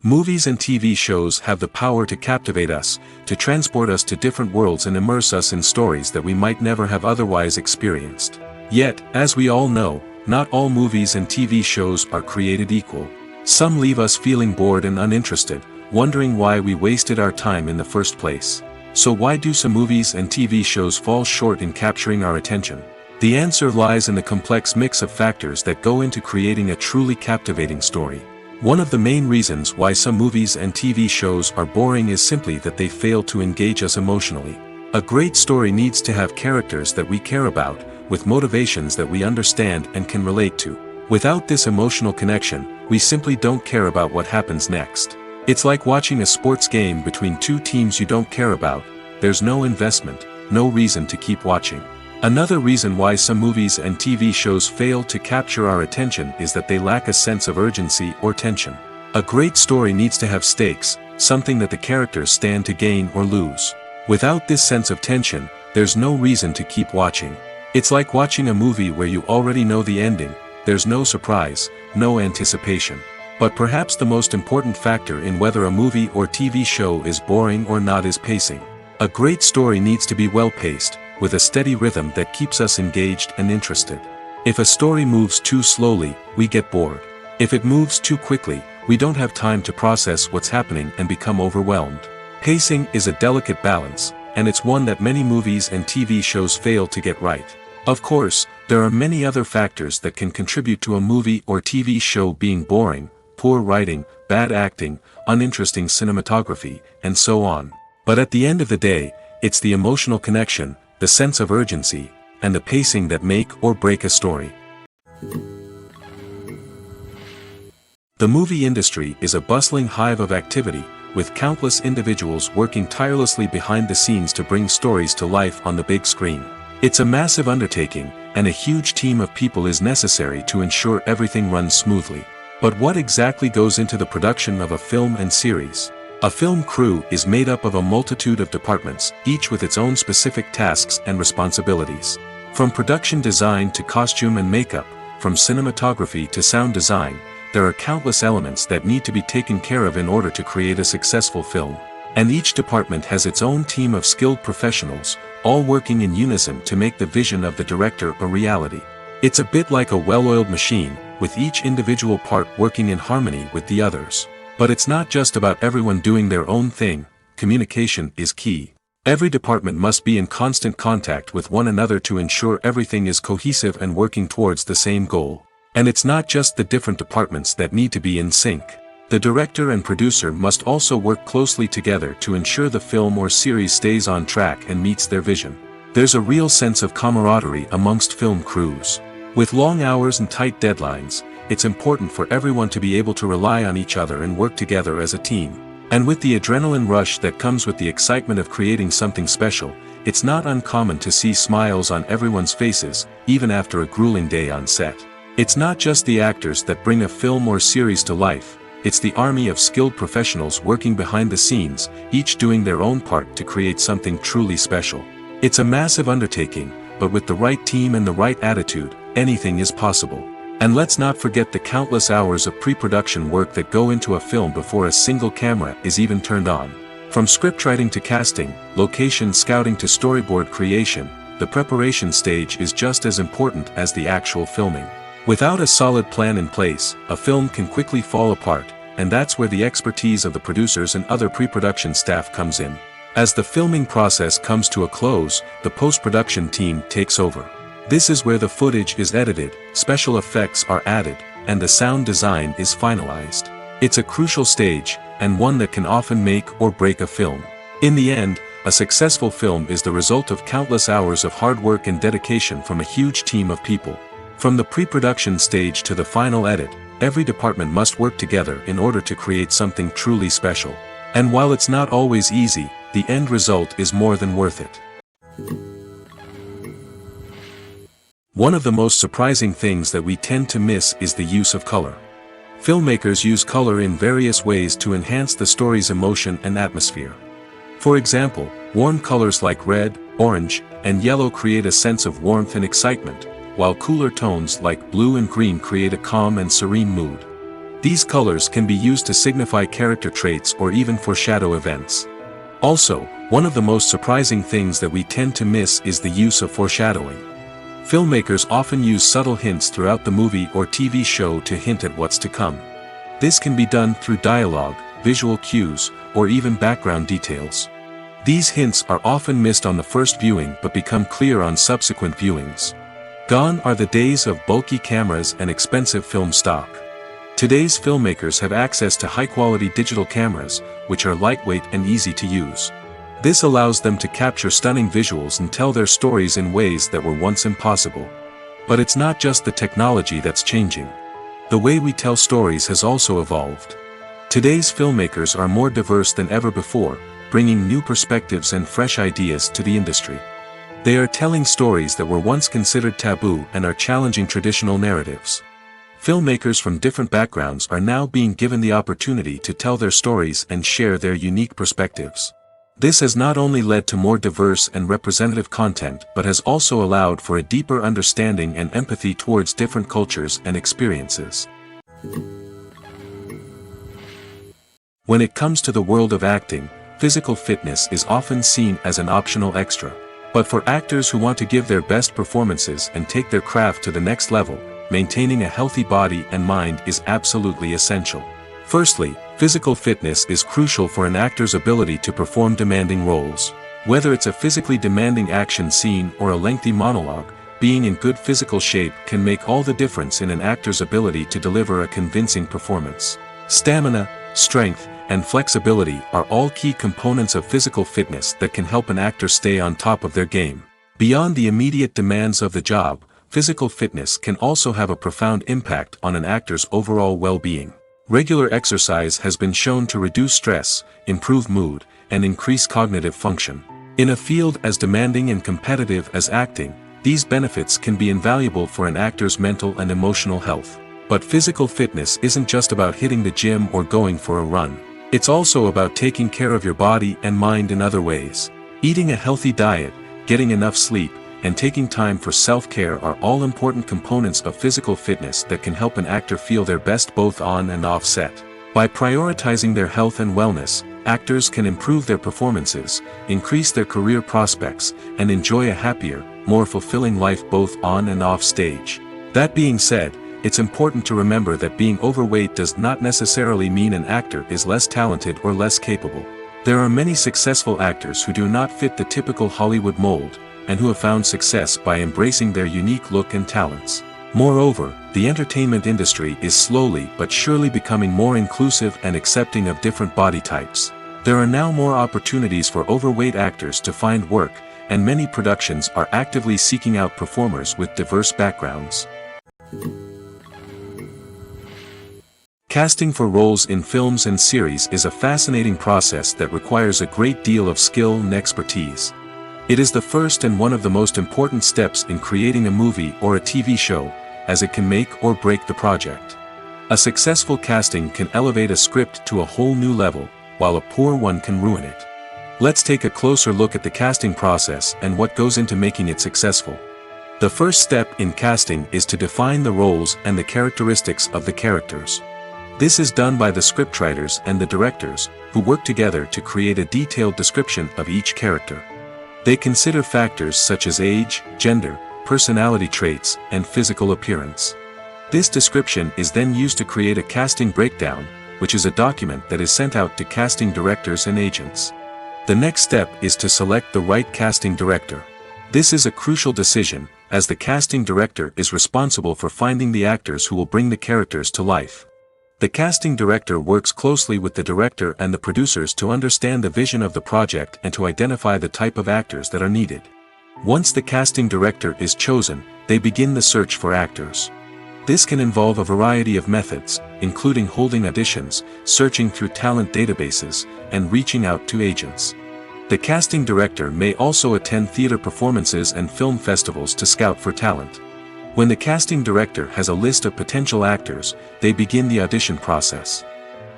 S1: Movies and TV shows have the power to captivate us, to transport us to different worlds and immerse us in stories that we might never have otherwise experienced. Yet, as we all know, not all movies and TV shows are created equal. Some leave us feeling bored and uninterested, wondering why we wasted our time in the first place. So why do some movies and TV shows fall short in capturing our attention? The answer lies in the complex mix of factors that go into creating a truly captivating story. One of the main reasons why some movies and TV shows are boring is simply that they fail to engage us emotionally. A great story needs to have characters that we care about, with motivations that we understand and can relate to. Without this emotional connection, we simply don't care about what happens next. It's like watching a sports game between two teams you don't care about. There's no investment, no reason to keep watching. Another reason why some movies and TV shows fail to capture our attention is that they lack a sense of urgency or tension. A great story needs to have stakes, something that the characters stand to gain or lose. Without this sense of tension, there's no reason to keep watching. It's like watching a movie where you already know the ending. There's no surprise, no anticipation. But perhaps the most important factor in whether a movie or TV show is boring or not is pacing. A great story needs to be well-paced, with a steady rhythm that keeps us engaged and interested. If a story moves too slowly, we get bored. If it moves too quickly, we don't have time to process what's happening and become overwhelmed. Pacing is a delicate balance, and it's one that many movies and TV shows fail to get right. Of course, there are many other factors that can contribute to a movie or TV show being boring: poor writing, bad acting, uninteresting cinematography, and so on. But at the end of the day, it's the emotional connection, the sense of urgency, and the pacing that make or break a story. The movie industry is a bustling hive of activity, with countless individuals working tirelessly behind the scenes to bring stories to life on the big screen. It's a massive undertaking, and a huge team of people is necessary to ensure everything runs smoothly. But what exactly goes into the production of a film and series? A film crew is made up of a multitude of departments, each with its own specific tasks and responsibilities. From production design to costume and makeup, from cinematography to sound design, there are countless elements that need to be taken care of in order to create a successful film. And each department has its own team of skilled professionals, all working in unison to make the vision of the director a reality. It's a bit like a well-oiled machine, with each individual part working in harmony with the others. But it's not just about everyone doing their own thing. Communication is key. Every department must be in constant contact with one another to ensure everything is cohesive and working towards the same goal. And it's not just the different departments that need to be in sync. The director and producer must also work closely together to ensure the film or series stays on track and meets their vision. There's a real sense of camaraderie amongst film crews. With long hours and tight deadlines, it's important for everyone to be able to rely on each other and work together as a team. And with the adrenaline rush that comes with the excitement of creating something special, it's not uncommon to see smiles on everyone's faces, even after a grueling day on set. It's not just the actors that bring a film or series to life, it's the army of skilled professionals working behind the scenes, each doing their own part to create something truly special. It's a massive undertaking, but with the right team and the right attitude, anything is possible. And let's not forget the countless hours of pre-production work that go into a film before a single camera is even turned on. From scriptwriting to casting, location scouting to storyboard creation, the preparation stage is just as important as the actual filming. Without a solid plan in place, a film can quickly fall apart, and that's where the expertise of the producers and other pre-production staff comes in. As the filming process comes to a close, the post-production team takes over. This is where the footage is edited, special effects are added, and the sound design is finalized. It's a crucial stage, and one that can often make or break a film. In the end, a successful film is the result of countless hours of hard work and dedication from a huge team of people. From the pre-production stage to the final edit, every department must work together in order to create something truly special. And while it's not always easy, the end result is more than worth it. One of the most surprising things that we tend to miss is the use of color. Filmmakers use color in various ways to enhance the story's emotion and atmosphere. For example, warm colors like red, orange, and yellow create a sense of warmth and excitement, while cooler tones like blue and green create a calm and serene mood. These colors can be used to signify character traits or even foreshadow events. Also, one of the most surprising things that we tend to miss is the use of foreshadowing. Filmmakers often use subtle hints throughout the movie or TV show to hint at what's to come. This can be done through dialogue, visual cues, or even background details. These hints are often missed on the first viewing but become clear on subsequent viewings. Gone are the days of bulky cameras and expensive film stock. Today's filmmakers have access to high-quality digital cameras, which are lightweight and easy to use. This allows them to capture stunning visuals and tell their stories in ways that were once impossible. But it's not just the technology that's changing. The way we tell stories has also evolved. Today's filmmakers are more diverse than ever before, bringing new perspectives and fresh ideas to the industry. They are telling stories that were once considered taboo and are challenging traditional narratives. Filmmakers from different backgrounds are now being given the opportunity to tell their stories and share their unique perspectives. This has not only led to more diverse and representative content but has also allowed for a deeper understanding and empathy towards different cultures and experiences. When it comes to the world of acting, physical fitness is often seen as an optional extra. But for actors who want to give their best performances and take their craft to the next level, maintaining a healthy body and mind is absolutely essential. Firstly, physical fitness is crucial for an actor's ability to perform demanding roles. Whether it's a physically demanding action scene or a lengthy monologue, being in good physical shape can make all the difference in an actor's ability to deliver a convincing performance. Stamina, strength, and flexibility are all key components of physical fitness that can help an actor stay on top of their game. Beyond the immediate demands of the job, physical fitness can also have a profound impact on an actor's overall well-being. Regular exercise has been shown to reduce stress, improve mood, and increase cognitive function. In a field as demanding and competitive as acting, these benefits can be invaluable for an actor's mental and emotional health. But physical fitness isn't just about hitting the gym or going for a run. It's also about taking care of your body and mind in other ways. Eating a healthy diet, getting enough sleep, and taking time for self-care are all important components of physical fitness that can help an actor feel their best both on and off set. By prioritizing their health and wellness, actors can improve their performances, increase their career prospects, and enjoy a happier, more fulfilling life both on and off stage. That being said, it's important to remember that being overweight does not necessarily mean an actor is less talented or less capable. There are many successful actors who do not fit the typical Hollywood mold, and who have found success by embracing their unique look and talents. Moreover, the entertainment industry is slowly but surely becoming more inclusive and accepting of different body types. There are now more opportunities for overweight actors to find work, and many productions are actively seeking out performers with diverse backgrounds. Casting for roles in films and series is a fascinating process that requires a great deal of skill and expertise. It is the first and one of the most important steps in creating a movie or a TV show, as it can make or break the project. A successful casting can elevate a script to a whole new level, while a poor one can ruin it. Let's take a closer look at the casting process and what goes into making it successful. The first step in casting is to define the roles and the characteristics of the characters. This is done by the scriptwriters and the directors, who work together to create a detailed description of each character. They consider factors such as age, gender, personality traits, and physical appearance. This description is then used to create a casting breakdown, which is a document that is sent out to casting directors and agents. The next step is to select the right casting director. This is a crucial decision, as the casting director is responsible for finding the actors who will bring the characters to life. The casting director works closely with the director and the producers to understand the vision of the project and to identify the type of actors that are needed. Once the casting director is chosen, they begin the search for actors. This can involve a variety of methods, including holding auditions, searching through talent databases, and reaching out to agents. The casting director may also attend theater performances and film festivals to scout for talent. When the casting director has a list of potential actors, they begin the audition process.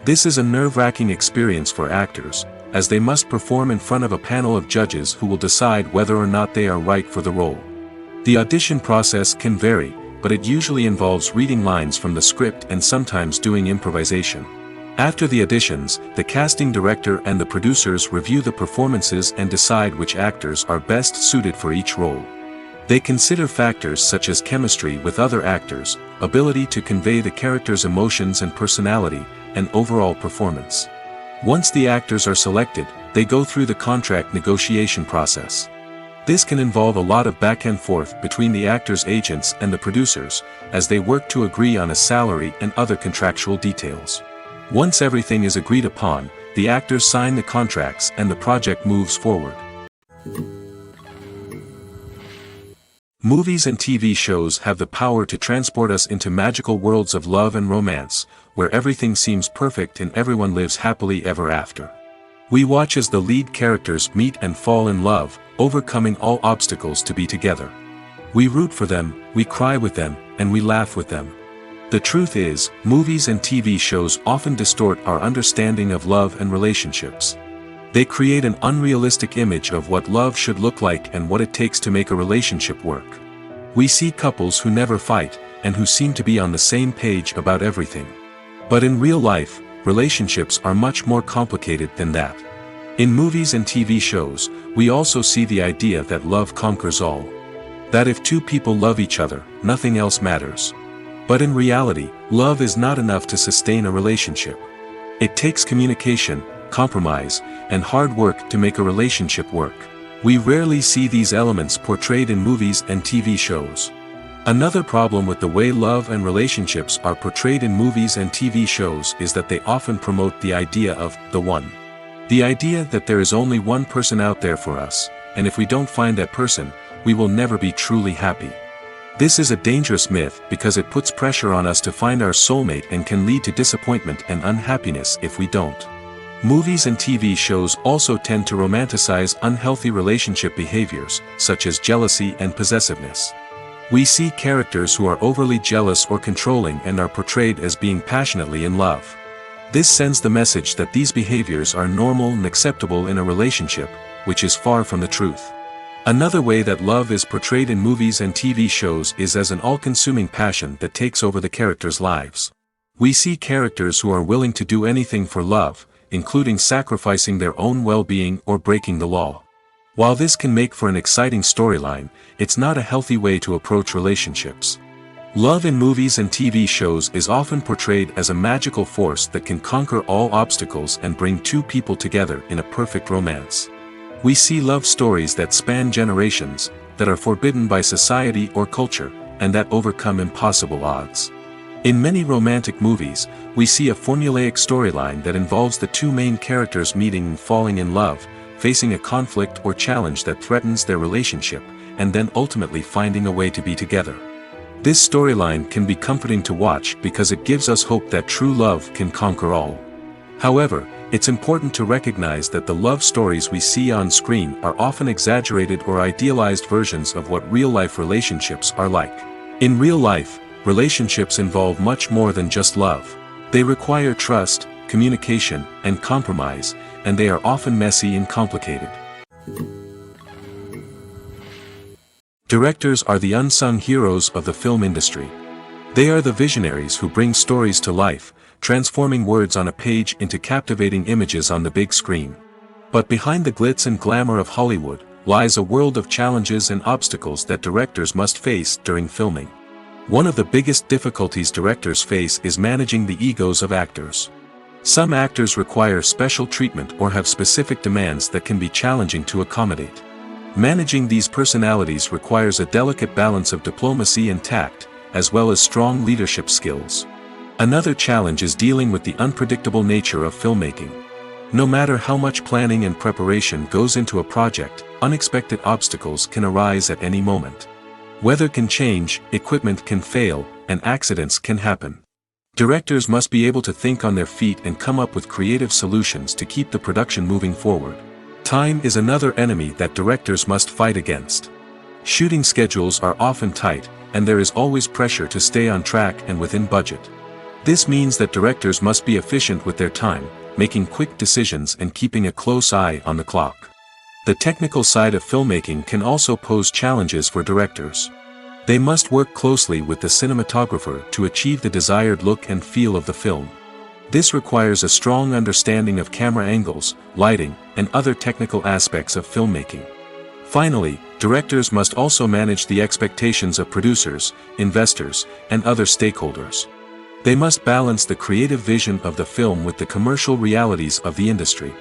S1: This is a nerve-wracking experience for actors, as they must perform in front of a panel of judges who will decide whether or not they are right for the role. The audition process can vary, but it usually involves reading lines from the script and sometimes doing improvisation. After the auditions, the casting director and the producers review the performances and decide which actors are best suited for each role. They consider factors such as chemistry with other actors, ability to convey the character's emotions and personality, and overall performance. Once the actors are selected, they go through the contract negotiation process. This can involve a lot of back and forth between the actors' agents and the producers, as they work to agree on a salary and other contractual details. Once everything is agreed upon, the actors sign the contracts and the project moves forward. Movies and TV shows have the power to transport us into magical worlds of love and romance, where everything seems perfect and everyone lives happily ever after. We watch as the lead characters meet and fall in love, overcoming all obstacles to be together. We root for them, we cry with them, and we laugh with them. The truth is, movies and TV shows often distort our understanding of love and relationships. They create an unrealistic image of what love should look like and what it takes to make a relationship work. We see couples who never fight, and who seem to be on the same page about everything. But in real life, relationships are much more complicated than that. In movies and TV shows, we also see the idea that love conquers all. That if two people love each other, nothing else matters. But in reality, love is not enough to sustain a relationship. It takes communication, compromise, and hard work to make a relationship work. We rarely see these elements portrayed in movies and TV shows. Another problem with the way love and relationships are portrayed in movies and TV shows is that they often promote the idea of the one. The idea that there is only one person out there for us, and if we don't find that person, we will never be truly happy. This is a dangerous myth because it puts pressure on us to find our soulmate and can lead to disappointment and unhappiness if we don't. Movies and TV shows also tend to romanticize unhealthy relationship behaviors, such as jealousy and possessiveness. We see characters who are overly jealous or controlling and are portrayed as being passionately in love. This sends the message that these behaviors are normal and acceptable in a relationship, which is far from the truth. Another way that love is portrayed in movies and TV shows is as an all-consuming passion that takes over the characters' lives. We see characters who are willing to do anything for love, including sacrificing their own well-being or breaking the law. While this can make for an exciting storyline, it's not a healthy way to approach relationships. Love in movies and TV shows is often portrayed as a magical force that can conquer all obstacles and bring two people together in a perfect romance. We see love stories that span generations, that are forbidden by society or culture, and that overcome impossible odds. In many romantic movies, we see a formulaic storyline that involves the two main characters meeting and falling in love, facing a conflict or challenge that threatens their relationship, and then ultimately finding a way to be together. This storyline can be comforting to watch because it gives us hope that true love can conquer all. However, it's important to recognize that the love stories we see on screen are often exaggerated or idealized versions of what real-life relationships are like. In real life, relationships involve much more than just love. They require trust, communication, and compromise, and they are often messy and complicated. Directors are the unsung heroes of the film industry. They are the visionaries who bring stories to life, transforming words on a page into captivating images on the big screen. But behind the glitz and glamour of Hollywood lies a world of challenges and obstacles that directors must face during filming. One of the biggest difficulties directors face is managing the egos of actors. Some actors require special treatment or have specific demands that can be challenging to accommodate. Managing these personalities requires a delicate balance of diplomacy and tact, as well as strong leadership skills. Another challenge is dealing with the unpredictable nature of filmmaking. No matter how much planning and preparation goes into a project, unexpected obstacles can arise at any moment. Weather can change, equipment can fail, and accidents can happen. Directors must be able to think on their feet and come up with creative solutions to keep the production moving forward. Time is another enemy that directors must fight against. Shooting schedules are often tight, and there is always pressure to stay on track and within budget. This means that directors must be efficient with their time, making quick decisions and keeping a close eye on the clock. The technical side of filmmaking can also pose challenges for directors. They must work closely with the cinematographer to achieve the desired look and feel of the film. This requires a strong understanding of camera angles, lighting, and other technical aspects of filmmaking. Finally, directors must also manage the expectations of producers, investors, and other stakeholders. They must balance the creative vision of the film with the commercial realities of the industry.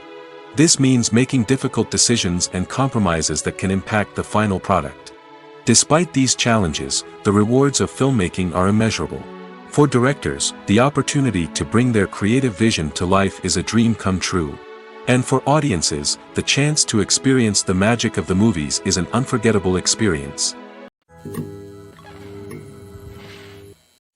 S1: This means making difficult decisions and compromises that can impact the final product. Despite these challenges, the rewards of filmmaking are immeasurable. For directors, the opportunity to bring their creative vision to life is a dream come true. And for audiences, the chance to experience the magic of the movies is an unforgettable experience.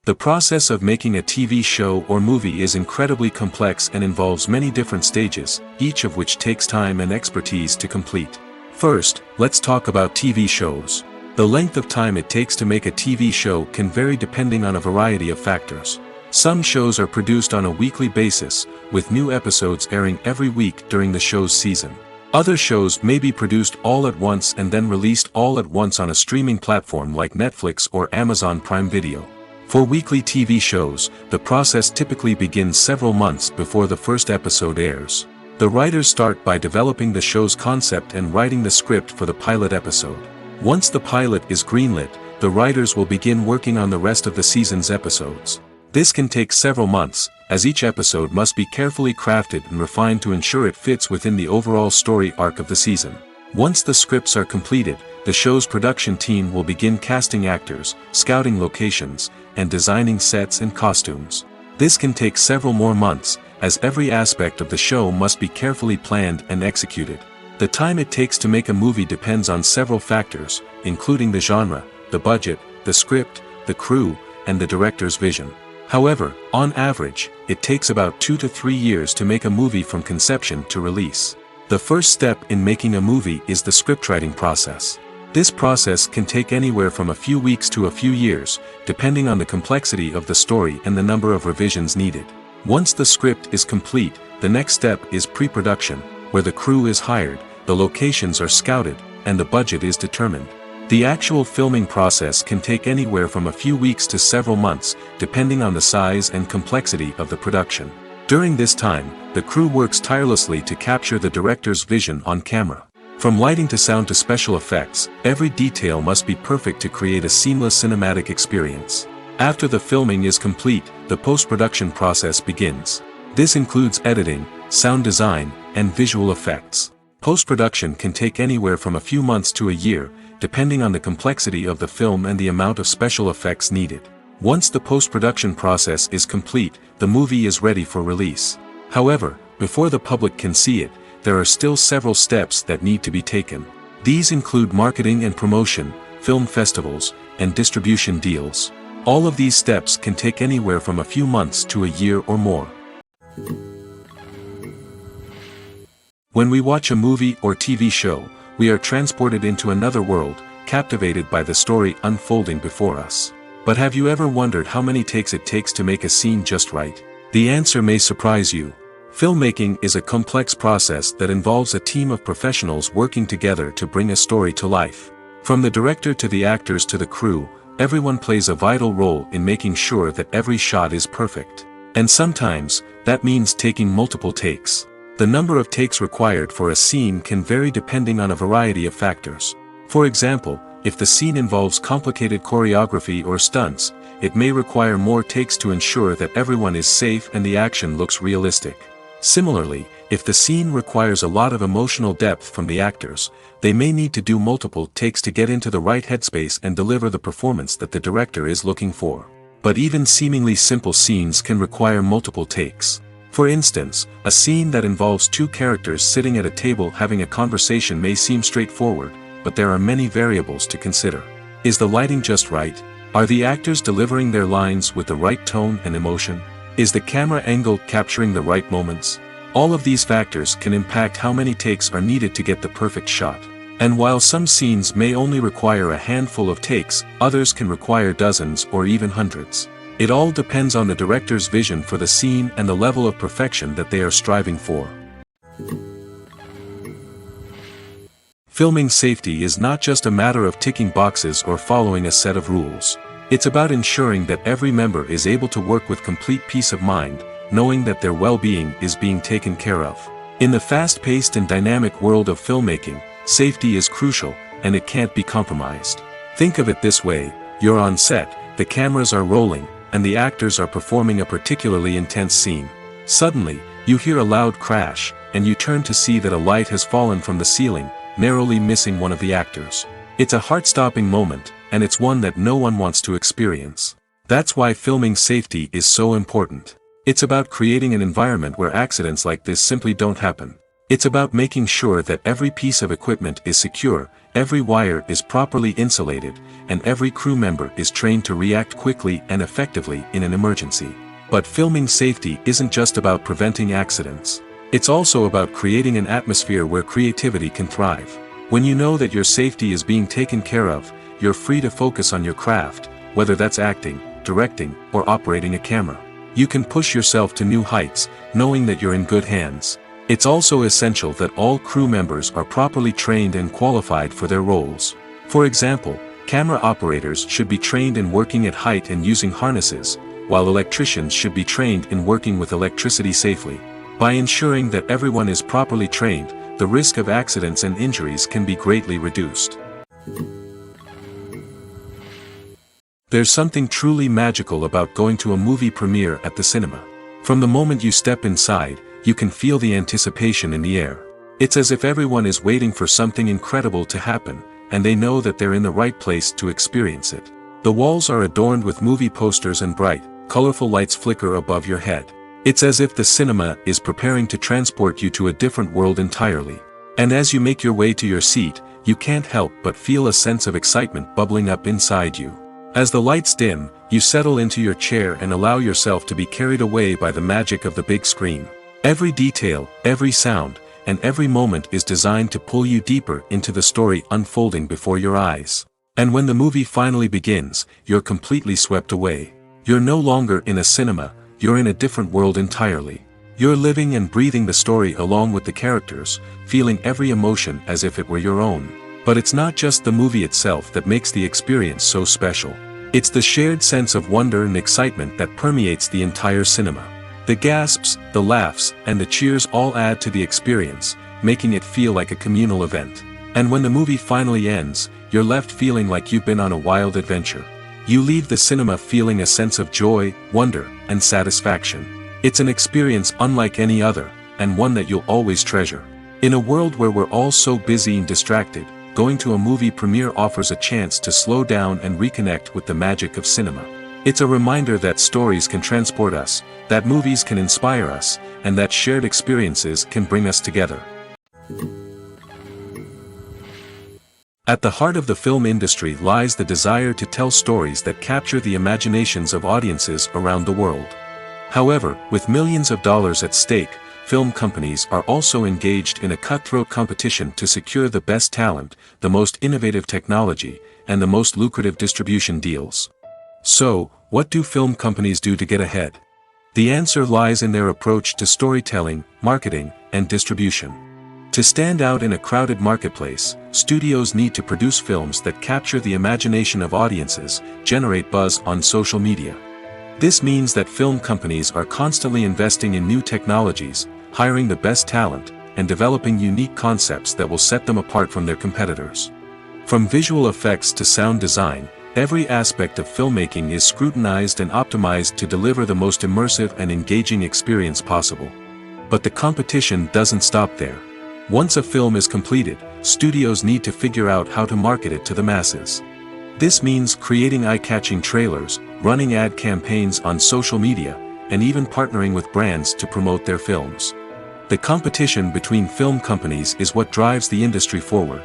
S1: The process of making a TV show or movie is incredibly complex and involves many different stages, each of which takes time and expertise to complete. First, let's talk about TV shows. The length of time it takes to make a TV show can vary depending on a variety of factors. Some shows are produced on a weekly basis, with new episodes airing every week during the show's season. Other shows may be produced all at once and then released all at once on a streaming platform like Netflix or Amazon Prime Video. For weekly TV shows, the process typically begins several months before the first episode airs. The writers start by developing the show's concept and writing the script for the pilot episode. Once the pilot is greenlit, the writers will begin working on the rest of the season's episodes. This can take several months, as each episode must be carefully crafted and refined to ensure it fits within the overall story arc of the season. Once the scripts are completed, the show's production team will begin casting actors, scouting locations, and designing sets and costumes. This can take several more months, as every aspect of the show must be carefully planned and executed. The time it takes to make a movie depends on several factors, including the genre, the budget, the script, the crew, and the director's vision. However, on average, it takes about 2 to 3 years to make a movie from conception to release. The first step in making a movie is the scriptwriting process. This process can take anywhere from a few weeks to a few years, depending on the complexity of the story and the number of revisions needed. Once the script is complete, the next step is pre-production, where the crew is hired, the locations are scouted, and the budget is determined. The actual filming process can take anywhere from a few weeks to several months, depending on the size and complexity of the production. During this time, the crew works tirelessly to capture the director's vision on camera. From lighting to sound to special effects, every detail must be perfect to create a seamless cinematic experience. After the filming is complete, the post-production process begins. This includes editing, sound design, and visual effects. Post-production can take anywhere from a few months to a year, depending on the complexity of the film and the amount of special effects needed. Once the post-production process is complete, the movie is ready for release. However, before the public can see it, there are still several steps that need to be taken. These include marketing and promotion, film festivals, and distribution deals. All of these steps can take anywhere from a few months to a year or more. When we watch a movie or TV show, we are transported into another world, captivated by the story unfolding before us. But have you ever wondered how many takes it takes to make a scene just right? The answer may surprise you. Filmmaking is a complex process that involves a team of professionals working together to bring a story to life. From the director to the actors to the crew, everyone plays a vital role in making sure that every shot is perfect. And sometimes, that means taking multiple takes. The number of takes required for a scene can vary depending on a variety of factors. For example, if the scene involves complicated choreography or stunts, it may require more takes to ensure that everyone is safe and the action looks realistic. Similarly, if the scene requires a lot of emotional depth from the actors, they may need to do multiple takes to get into the right headspace and deliver the performance that the director is looking for. But even seemingly simple scenes can require multiple takes. For instance, a scene that involves two characters sitting at a table having a conversation may seem straightforward, but there are many variables to consider. Is the lighting just right? Are the actors delivering their lines with the right tone and emotion? Is the camera angle capturing the right moments? All of these factors can impact how many takes are needed to get the perfect shot. And while some scenes may only require a handful of takes, others can require dozens or even hundreds. It all depends on the director's vision for the scene and the level of perfection that they are striving for. Filming safety is not just a matter of ticking boxes or following a set of rules. It's about ensuring that every member is able to work with complete peace of mind, knowing that their well-being is being taken care of. In the fast-paced and dynamic world of filmmaking, safety is crucial, and it can't be compromised. Think of it this way: you're on set, the cameras are rolling, and the actors are performing a particularly intense scene. Suddenly, you hear a loud crash, and you turn to see that a light has fallen from the ceiling, narrowly missing one of the actors. It's a heart-stopping moment, and it's one that no one wants to experience. That's why filming safety is so important. It's about creating an environment where accidents like this simply don't happen. It's about making sure that every piece of equipment is secure, every wire is properly insulated, and every crew member is trained to react quickly and effectively in an emergency. But filming safety isn't just about preventing accidents. It's also about creating an atmosphere where creativity can thrive. When you know that your safety is being taken care of, you're free to focus on your craft, whether that's acting, directing, or operating a camera. You can push yourself to new heights, knowing that you're in good hands. It's also essential that all crew members are properly trained and qualified for their roles. For example, camera operators should be trained in working at height and using harnesses, while electricians should be trained in working with electricity safely. By ensuring that everyone is properly trained, the risk of accidents and injuries can be greatly reduced. There's something truly magical about going to a movie premiere at the cinema. From the moment you step inside, you can feel the anticipation in the air. It's as if everyone is waiting for something incredible to happen, and they know that they're in the right place to experience it. The walls are adorned with movie posters and bright, colorful lights flicker above your head. It's as if the cinema is preparing to transport you to a different world entirely. And as you make your way to your seat, you can't help but feel a sense of excitement bubbling up inside you. As the lights dim, you settle into your chair and allow yourself to be carried away by the magic of the big screen. Every detail, every sound, and every moment is designed to pull you deeper into the story unfolding before your eyes. And when the movie finally begins, you're completely swept away. You're no longer in a cinema, you're in a different world entirely. You're living and breathing the story along with the characters, feeling every emotion as if it were your own. But it's not just the movie itself that makes the experience so special. It's the shared sense of wonder and excitement that permeates the entire cinema. The gasps, the laughs, and the cheers all add to the experience, making it feel like a communal event. And when the movie finally ends, you're left feeling like you've been on a wild adventure. You leave the cinema feeling a sense of joy, wonder, and satisfaction. It's an experience unlike any other, and one that you'll always treasure. In a world where we're all so busy and distracted, going to a movie premiere offers a chance to slow down and reconnect with the magic of cinema. It's a reminder that stories can transport us, that movies can inspire us, and that shared experiences can bring us together. At the heart of the film industry lies the desire to tell stories that capture the imaginations of audiences around the world. However, with millions of dollars at stake, film companies are also engaged in a cutthroat competition to secure the best talent, the most innovative technology, and the most lucrative distribution deals. So, what do film companies do to get ahead? The answer lies in their approach to storytelling, marketing, and distribution. To stand out in a crowded marketplace, studios need to produce films that capture the imagination of audiences, generate buzz on social media. This means that film companies are constantly investing in new technologies, hiring the best talent, and developing unique concepts that will set them apart from their competitors. From visual effects to sound design, every aspect of filmmaking is scrutinized and optimized to deliver the most immersive and engaging experience possible. But the competition doesn't stop there. Once a film is completed, studios need to figure out how to market it to the masses. This means creating eye-catching trailers, running ad campaigns on social media, and even partnering with brands to promote their films. The competition between film companies is what drives the industry forward.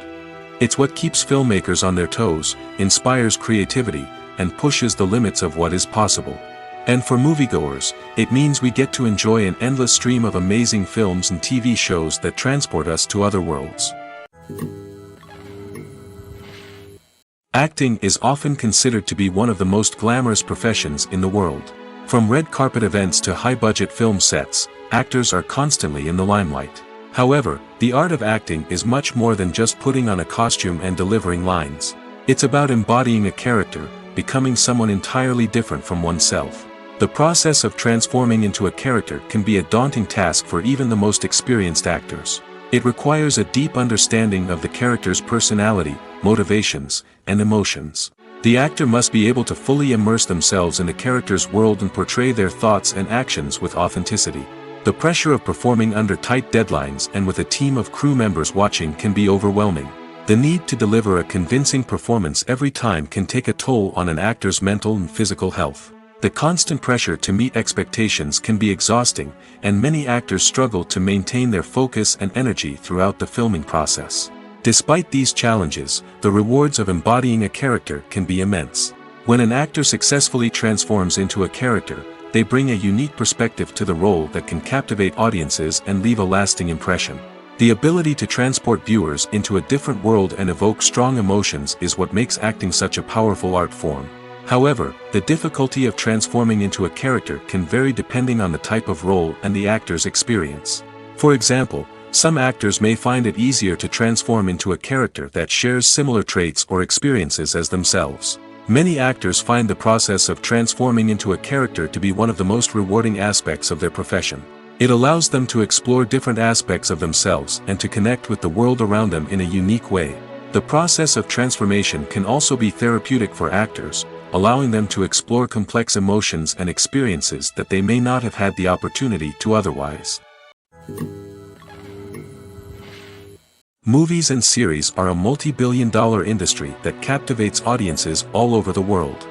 S1: It's what keeps filmmakers on their toes, inspires creativity, and pushes the limits of what is possible. And for moviegoers, it means we get to enjoy an endless stream of amazing films and TV shows that transport us to other worlds. Acting is often considered to be one of the most glamorous professions in the world. From red carpet events to high-budget film sets, actors are constantly in the limelight. However, the art of acting is much more than just putting on a costume and delivering lines. It's about embodying a character, becoming someone entirely different from oneself. The process of transforming into a character can be a daunting task for even the most experienced actors. It requires a deep understanding of the character's personality, motivations, and emotions. The actor must be able to fully immerse themselves in the character's world and portray their thoughts and actions with authenticity. The pressure of performing under tight deadlines and with a team of crew members watching can be overwhelming. The need to deliver a convincing performance every time can take a toll on an actor's mental and physical health. The constant pressure to meet expectations can be exhausting, and many actors struggle to maintain their focus and energy throughout the filming process. Despite these challenges, the rewards of embodying a character can be immense. When an actor successfully transforms into a character, they bring a unique perspective to the role that can captivate audiences and leave a lasting impression. The ability to transport viewers into a different world and evoke strong emotions is what makes acting such a powerful art form. However, the difficulty of transforming into a character can vary depending on the type of role and the actor's experience. For example, some actors may find it easier to transform into a character that shares similar traits or experiences as themselves. Many actors find the process of transforming into a character to be one of the most rewarding aspects of their profession. It allows them to explore different aspects of themselves and to connect with the world around them in a unique way. The process of transformation can also be therapeutic for actors, allowing them to explore complex emotions and experiences that they may not have had the opportunity to otherwise. Movies and series are a multi-billion-dollar industry that captivates audiences all over the world.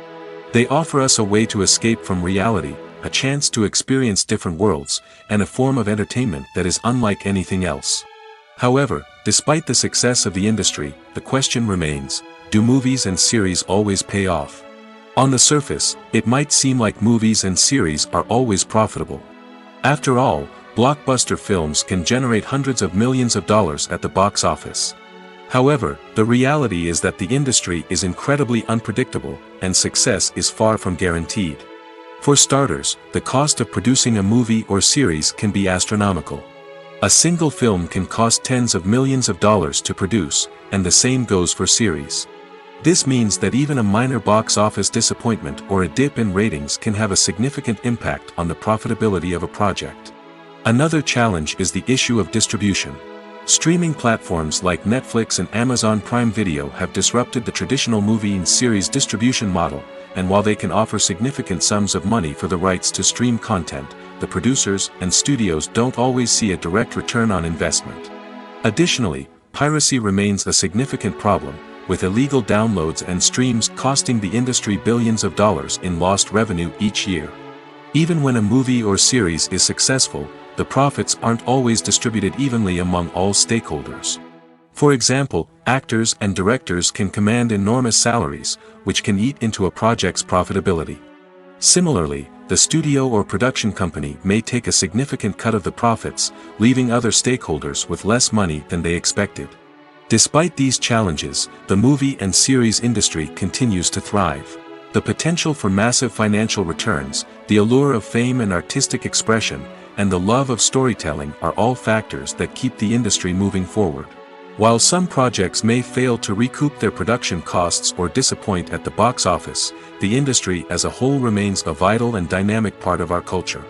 S1: They offer us a way to escape from reality, a chance to experience different worlds, and a form of entertainment that is unlike anything else. However, despite the success of the industry, the question remains, do movies and series always pay off? On the surface, it might seem like movies and series are always profitable. After all, blockbuster films can generate hundreds of millions of dollars at the box office. However, the reality is that the industry is incredibly unpredictable, and success is far from guaranteed. For starters, the cost of producing a movie or series can be astronomical. A single film can cost tens of millions of dollars to produce, and the same goes for series. This means that even a minor box office disappointment or a dip in ratings can have a significant impact on the profitability of a project. Another challenge is the issue of distribution. Streaming platforms like Netflix and Amazon Prime Video have disrupted the traditional movie and series distribution model, and while they can offer significant sums of money for the rights to stream content, the producers and studios don't always see a direct return on investment. Additionally, piracy remains a significant problem, with illegal downloads and streams costing the industry billions of dollars in lost revenue each year. Even when a movie or series is successful, the profits aren't always distributed evenly among all stakeholders. For example, actors and directors can command enormous salaries, which can eat into a project's profitability. Similarly, the studio or production company may take a significant cut of the profits, leaving other stakeholders with less money than they expected. Despite these challenges, the movie and series industry continues to thrive. The potential for massive financial returns, the allure of fame and artistic expression, and the love of storytelling are all factors that keep the industry moving forward. While some projects may fail to recoup their production costs or disappoint at the box office, the industry as a whole remains a vital and dynamic part of our culture.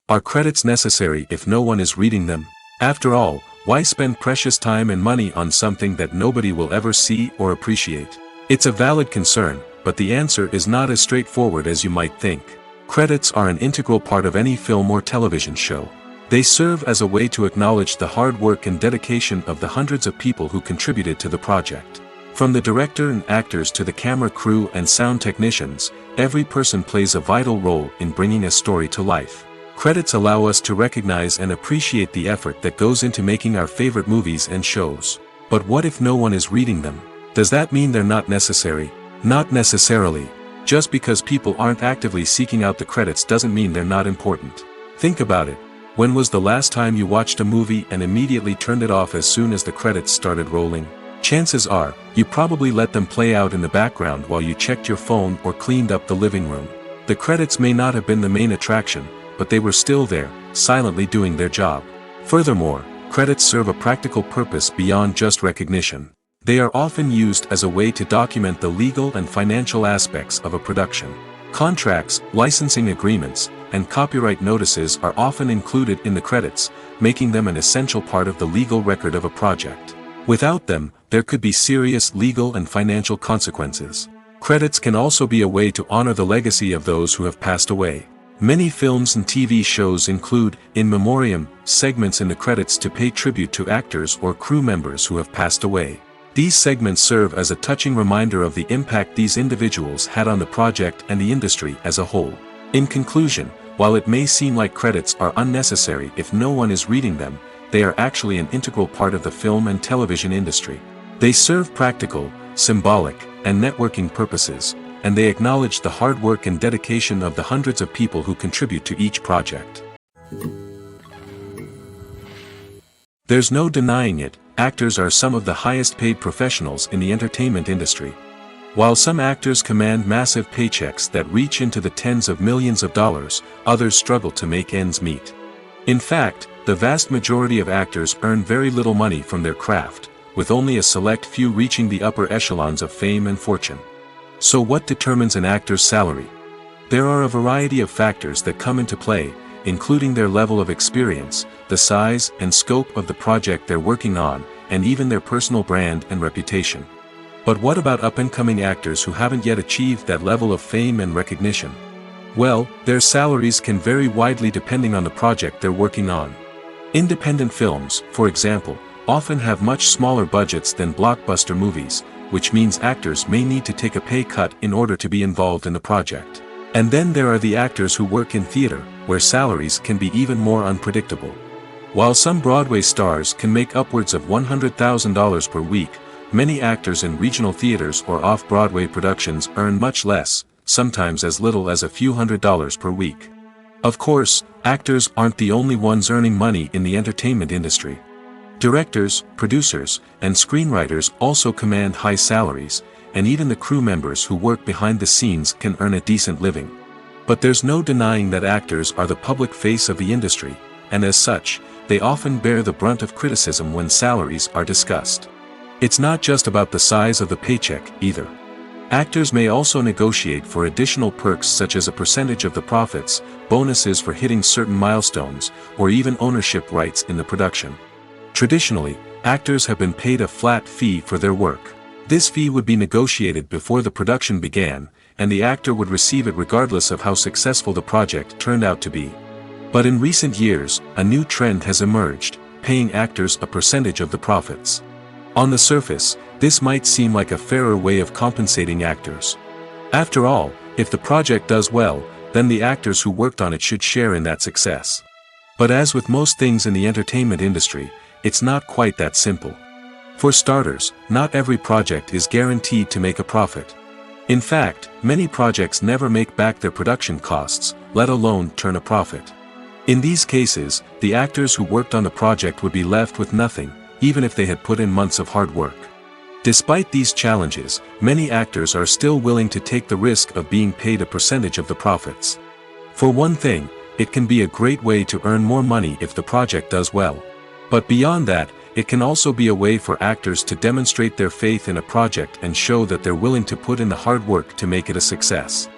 S1: Are credits necessary if no one is reading them? After all, why spend precious time and money on something that nobody will ever see or appreciate? It's a valid concern, but the answer is not as straightforward as you might think. Credits are an integral part of any film or television show. They serve as a way to acknowledge the hard work and dedication of the hundreds of people who contributed to the project. From the director and actors to the camera crew and sound technicians, every person plays a vital role in bringing a story to life. Credits allow us to recognize and appreciate the effort that goes into making our favorite movies and shows. But what if no one is reading them? Does that mean they're not necessary? Not necessarily. Just because people aren't actively seeking out the credits doesn't mean they're not important. Think about it. When was the last time you watched a movie and immediately turned it off as soon as the credits started rolling? Chances are, you probably let them play out in the background while you checked your phone or cleaned up the living room. The credits may not have been the main attraction, but they were still there, silently doing their job. Furthermore, credits serve a practical purpose beyond just recognition. They are often used as a way to document the legal and financial aspects of a production. Contracts, licensing agreements, and copyright notices are often included in the credits, making them an essential part of the legal record of a project. Without them, there could be serious legal and financial consequences. Credits can also be a way to honor the legacy of those who have passed away. Many films and TV shows include, in memoriam, segments in the credits to pay tribute to actors or crew members who have passed away. These segments serve as a touching reminder of the impact these individuals had on the project and the industry as a whole. In conclusion, while it may seem like credits are unnecessary if no one is reading them, they are actually an integral part of the film and television industry. They serve practical, symbolic, and networking purposes, and they acknowledge the hard work and dedication of the hundreds of people who contribute to each project. There's no denying it, actors are some of the highest paid professionals in the entertainment industry. While some actors command massive paychecks that reach into the tens of millions of dollars, others struggle to make ends meet. In fact, the vast majority of actors earn very little money from their craft, with only a select few reaching the upper echelons of fame and fortune. So what determines an actor's salary? There are a variety of factors that come into play, including their level of experience, the size and scope of the project they're working on, and even their personal brand and reputation. But what about up-and-coming actors who haven't yet achieved that level of fame and recognition? Well, their salaries can vary widely depending on the project they're working on. Independent films, for example, often have much smaller budgets than blockbuster movies, which means actors may need to take a pay cut in order to be involved in the project. And then there are the actors who work in theater, where salaries can be even more unpredictable. While some Broadway stars can make upwards of $100,000 per week, many actors in regional theaters or off-Broadway productions earn much less, sometimes as little as a few $100s per week. Of course, actors aren't the only ones earning money in the entertainment industry. Directors, producers, and screenwriters also command high salaries, and even the crew members who work behind the scenes can earn a decent living. But there's no denying that actors are the public face of the industry, and as such, they often bear the brunt of criticism when salaries are discussed. It's not just about the size of the paycheck, either. Actors may also negotiate for additional perks such as a percentage of the profits, bonuses for hitting certain milestones, or even ownership rights in the production. Traditionally, actors have been paid a flat fee for their work. This fee would be negotiated before the production began, and the actor would receive it regardless of how successful the project turned out to be. But in recent years, a new trend has emerged, paying actors a percentage of the profits. On the surface, this might seem like a fairer way of compensating actors. After all, if the project does well, then the actors who worked on it should share in that success. But as with most things in the entertainment industry, it's not quite that simple. For starters, not every project is guaranteed to make a profit. In fact, many projects never make back their production costs, let alone turn a profit. In these cases, the actors who worked on the project would be left with nothing, even if they had put in months of hard work. Despite these challenges, many actors are still willing to take the risk of being paid a percentage of the profits. For one thing, it can be a great way to earn more money if the project does well. But beyond that, it can also be a way for actors to demonstrate their faith in a project and show that they're willing to put in the hard work to make it a success.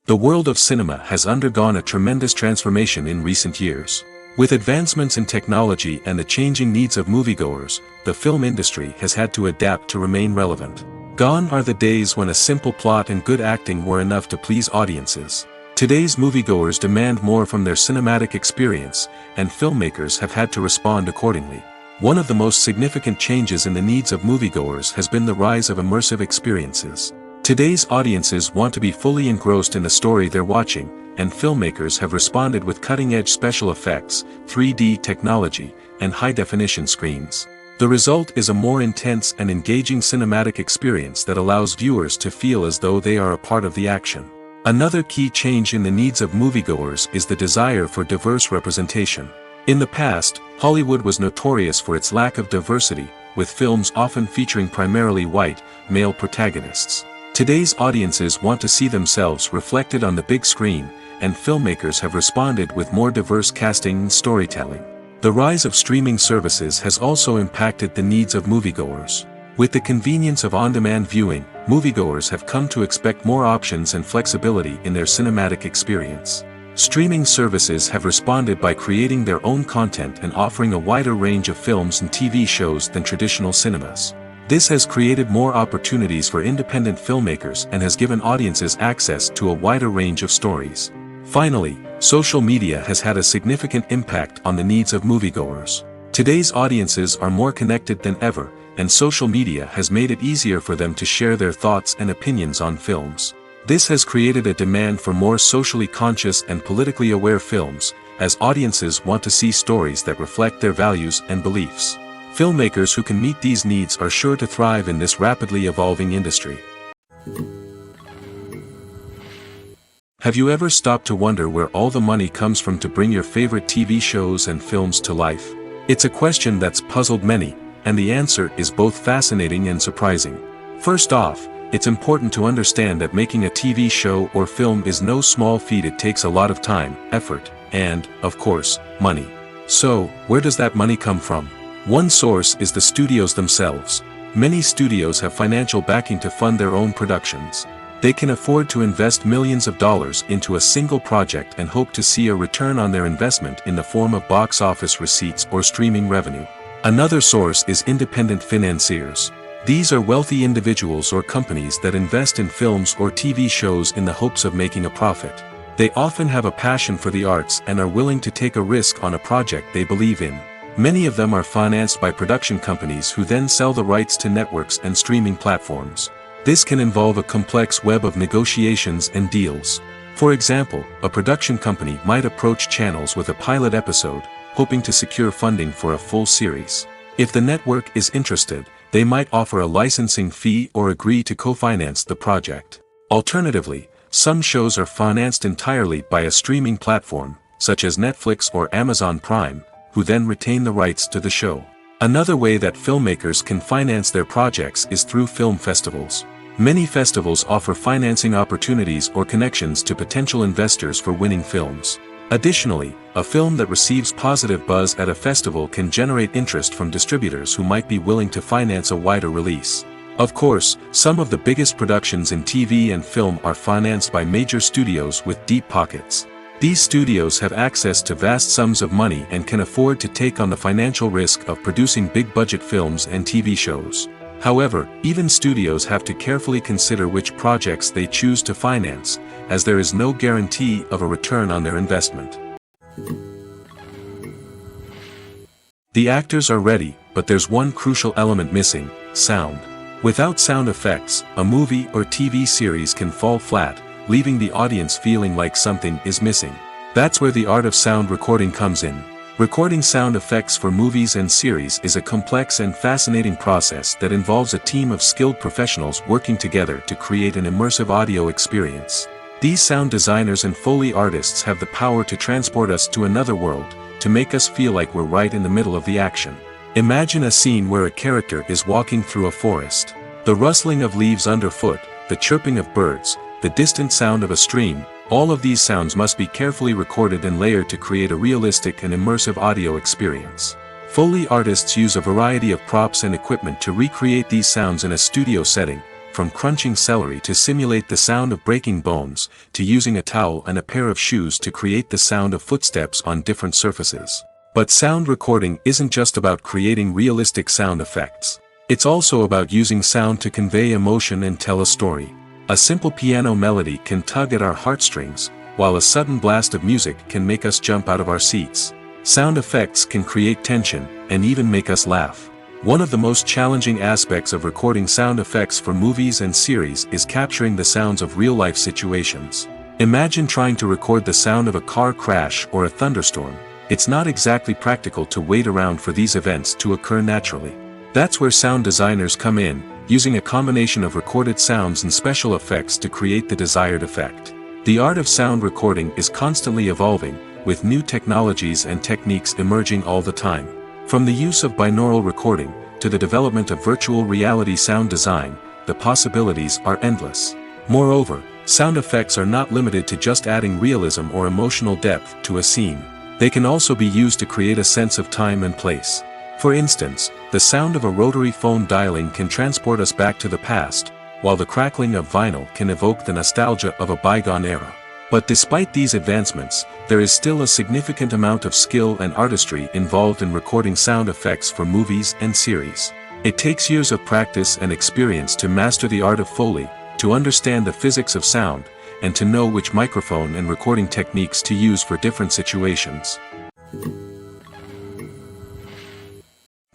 S1: The world of cinema has undergone a tremendous transformation in recent years. With advancements in technology and the changing needs of moviegoers, the film industry has had to adapt to remain relevant. Gone are the days when a simple plot and good acting were enough to please audiences. Today's moviegoers demand more from their cinematic experience, and filmmakers have had to respond accordingly. One of the most significant changes in the needs of moviegoers has been the rise of immersive experiences. Today's audiences want to be fully engrossed in the story they're watching, and filmmakers have responded with cutting-edge special effects, 3D technology, and high-definition screens. The result is a more intense and engaging cinematic experience that allows viewers to feel as though they are a part of the action. Another key change in the needs of moviegoers is the desire for diverse representation. In the past, Hollywood was notorious for its lack of diversity, with films often featuring primarily white, male protagonists. Today's audiences want to see themselves reflected on the big screen, and filmmakers have responded with more diverse casting and storytelling. The rise of streaming services has also impacted the needs of moviegoers. With the convenience of on-demand viewing, moviegoers have come to expect more options and flexibility in their cinematic experience. Streaming services have responded by creating their own content and offering a wider range of films and TV shows than traditional cinemas. This has created more opportunities for independent filmmakers and has given audiences access to a wider range of stories. Finally, social media has had a significant impact on the needs of moviegoers. Today's audiences are more connected than ever, and social media has made it easier for them to share their thoughts and opinions on films. This has created a demand for more socially conscious and politically aware films, as audiences want to see stories that reflect their values and beliefs. Filmmakers who can meet these needs are sure to thrive in this rapidly evolving industry. Have you ever stopped to wonder where all the money comes from to bring your favorite TV shows and films to life? It's a question that's puzzled many, and the answer is both fascinating and surprising. First off, it's important to understand that making a TV show or film is no small feat. It takes a lot of time, effort, and, of course, money. So, where does that money come from? One source is the studios themselves. Many studios have financial backing to fund their own productions. They can afford to invest millions of dollars into a single project and hope to see a return on their investment in the form of box office receipts or streaming revenue. Another source is independent financiers. These are wealthy individuals or companies that invest in films or TV shows in the hopes of making a profit. They often have a passion for the arts and are willing to take a risk on a project they believe in. Many of them are financed by production companies who then sell the rights to networks and streaming platforms. This can involve a complex web of negotiations and deals. For example, a production company might approach channels with a pilot episode, hoping to secure funding for a full series. If the network is interested, they might offer a licensing fee or agree to co-finance the project. Alternatively, some shows are financed entirely by a streaming platform, such as Netflix or Amazon Prime, who then retain the rights to the show. Another way that filmmakers can finance their projects is through film festivals. Many festivals offer financing opportunities or connections to potential investors for winning films. Additionally, a film that receives positive buzz at a festival can generate interest from distributors who might be willing to finance a wider release. Of course, some of the biggest productions in TV and film are financed by major studios with deep pockets. These studios have access to vast sums of money and can afford to take on the financial risk of producing big-budget films and TV shows. However, even studios have to carefully consider which projects they choose to finance, as there is no guarantee of a return on their investment. The actors are ready, but there's one crucial element missing: sound. Without sound effects, a movie or TV series can fall flat, leaving the audience feeling like something is missing. That's where the art of sound recording comes in. Recording sound effects for movies and series is a complex and fascinating process that involves a team of skilled professionals working together to create an immersive audio experience. These sound designers and Foley artists have the power to transport us to another world, to make us feel like we're right in the middle of the action. Imagine a scene where a character is walking through a forest. The rustling of leaves underfoot, the chirping of birds, the distant sound of a stream, all of these sounds must be carefully recorded and layered to create a realistic and immersive audio experience. Foley artists use a variety of props and equipment to recreate these sounds in a studio setting, from crunching celery to simulate the sound of breaking bones, to using a towel and a pair of shoes to create the sound of footsteps on different surfaces. But sound recording isn't just about creating realistic sound effects. It's also about using sound to convey emotion and tell a story. A simple piano melody can tug at our heartstrings, while a sudden blast of music can make us jump out of our seats. Sound effects can create tension, and even make us laugh. One of the most challenging aspects of recording sound effects for movies and series is capturing the sounds of real-life situations. Imagine trying to record the sound of a car crash or a thunderstorm. It's not exactly practical to wait around for these events to occur naturally. That's where sound designers come in, using a combination of recorded sounds and special effects to create the desired effect. The art of sound recording is constantly evolving, with new technologies and techniques emerging all the time. From the use of binaural recording, to the development of virtual reality sound design, the possibilities are endless. Moreover, sound effects are not limited to just adding realism or emotional depth to a scene. They can also be used to create a sense of time and place. For instance, the sound of a rotary phone dialing can transport us back to the past, while the crackling of vinyl can evoke the nostalgia of a bygone era. But despite these advancements, there is still a significant amount of skill and artistry involved in recording sound effects for movies and series. It takes years of practice and experience to master the art of Foley, to understand the physics of sound, and to know which microphone and recording techniques to use for different situations.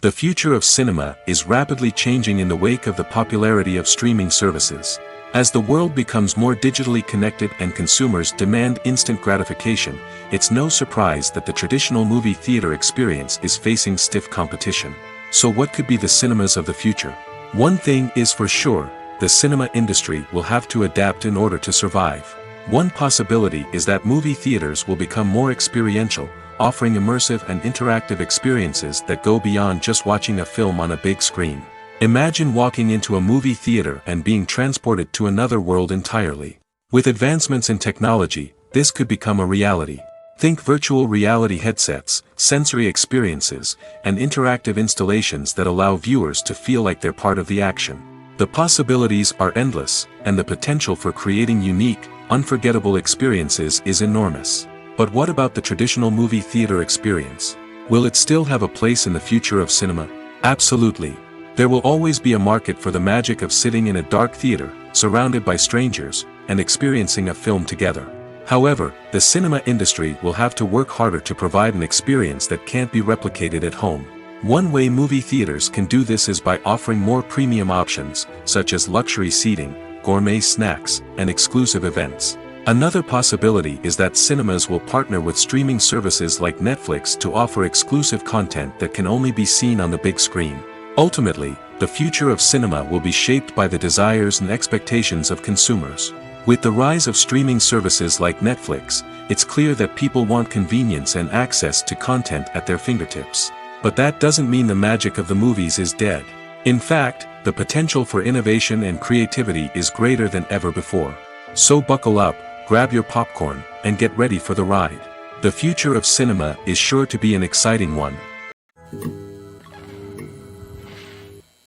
S1: The future of cinema is rapidly changing in the wake of the popularity of streaming services. As the world becomes more digitally connected and consumers demand instant gratification, it's no surprise that the traditional movie theater experience is facing stiff competition. So what could be the cinemas of the future? One thing is for sure, the cinema industry will have to adapt in order to survive. One possibility is that movie theaters will become more experiential, offering immersive and interactive experiences that go beyond just watching a film on a big screen. Imagine walking into a movie theater and being transported to another world entirely. With advancements in technology, this could become a reality. Think virtual reality headsets, sensory experiences, and interactive installations that allow viewers to feel like they're part of the action. The possibilities are endless, and the potential for creating unique, unforgettable experiences is enormous. But what about the traditional movie theater experience? Will it still have a place in the future of cinema? Absolutely. There will always be a market for the magic of sitting in a dark theater, surrounded by strangers, and experiencing a film together. However, the cinema industry will have to work harder to provide an experience that can't be replicated at home. One way movie theaters can do this is by offering more premium options, such as luxury seating, gourmet snacks, and exclusive events. Another possibility is that cinemas will partner with streaming services like Netflix to offer exclusive content that can only be seen on the big screen. Ultimately, the future of cinema will be shaped by the desires and expectations of consumers. With the rise of streaming services like Netflix, it's clear that people want convenience and access to content at their fingertips. But that doesn't mean the magic of the movies is dead. In fact, the potential for innovation and creativity is greater than ever before. So buckle up, grab your popcorn, and get ready for the ride. The future of cinema is sure to be an exciting one.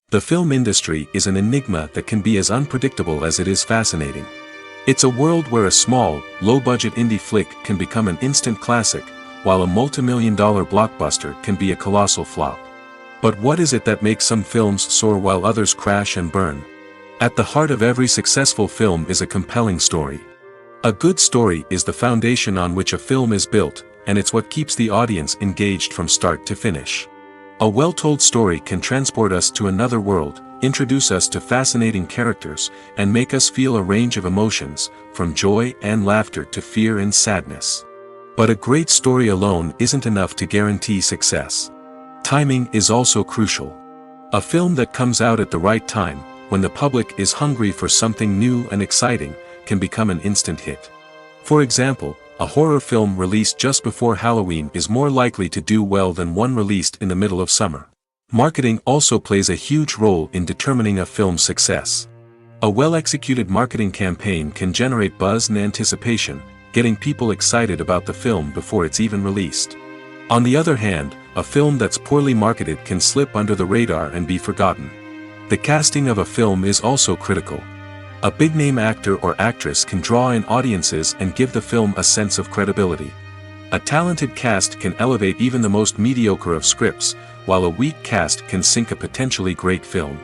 S1: The film industry is an enigma that can be as unpredictable as it is fascinating. It's a world where a small, low-budget indie flick can become an instant classic, while a multi-million-dollar blockbuster can be a colossal flop. But what is it that makes some films soar while others crash and burn? At the heart of every successful film is a compelling story. A good story is the foundation on which a film is built, and it's what keeps the audience engaged from start to finish. A well-told story can transport us to another world, introduce us to fascinating characters, and make us feel a range of emotions, from joy and laughter to fear and sadness. But a great story alone isn't enough to guarantee success. Timing is also crucial. A film that comes out at the right time, when the public is hungry for something new and exciting, can become an instant hit. For example, a horror film released just before Halloween is more likely to do well than one released in the middle of summer. Marketing also plays a huge role in determining a film's success. A well-executed marketing campaign can generate buzz and anticipation, getting people excited about the film before it's even released. On the other hand, a film that's poorly marketed can slip under the radar and be forgotten. The casting of a film is also critical. A big-name actor or actress can draw in audiences and give the film a sense of credibility. A talented cast can elevate even the most mediocre of scripts, while a weak cast can sink a potentially great film.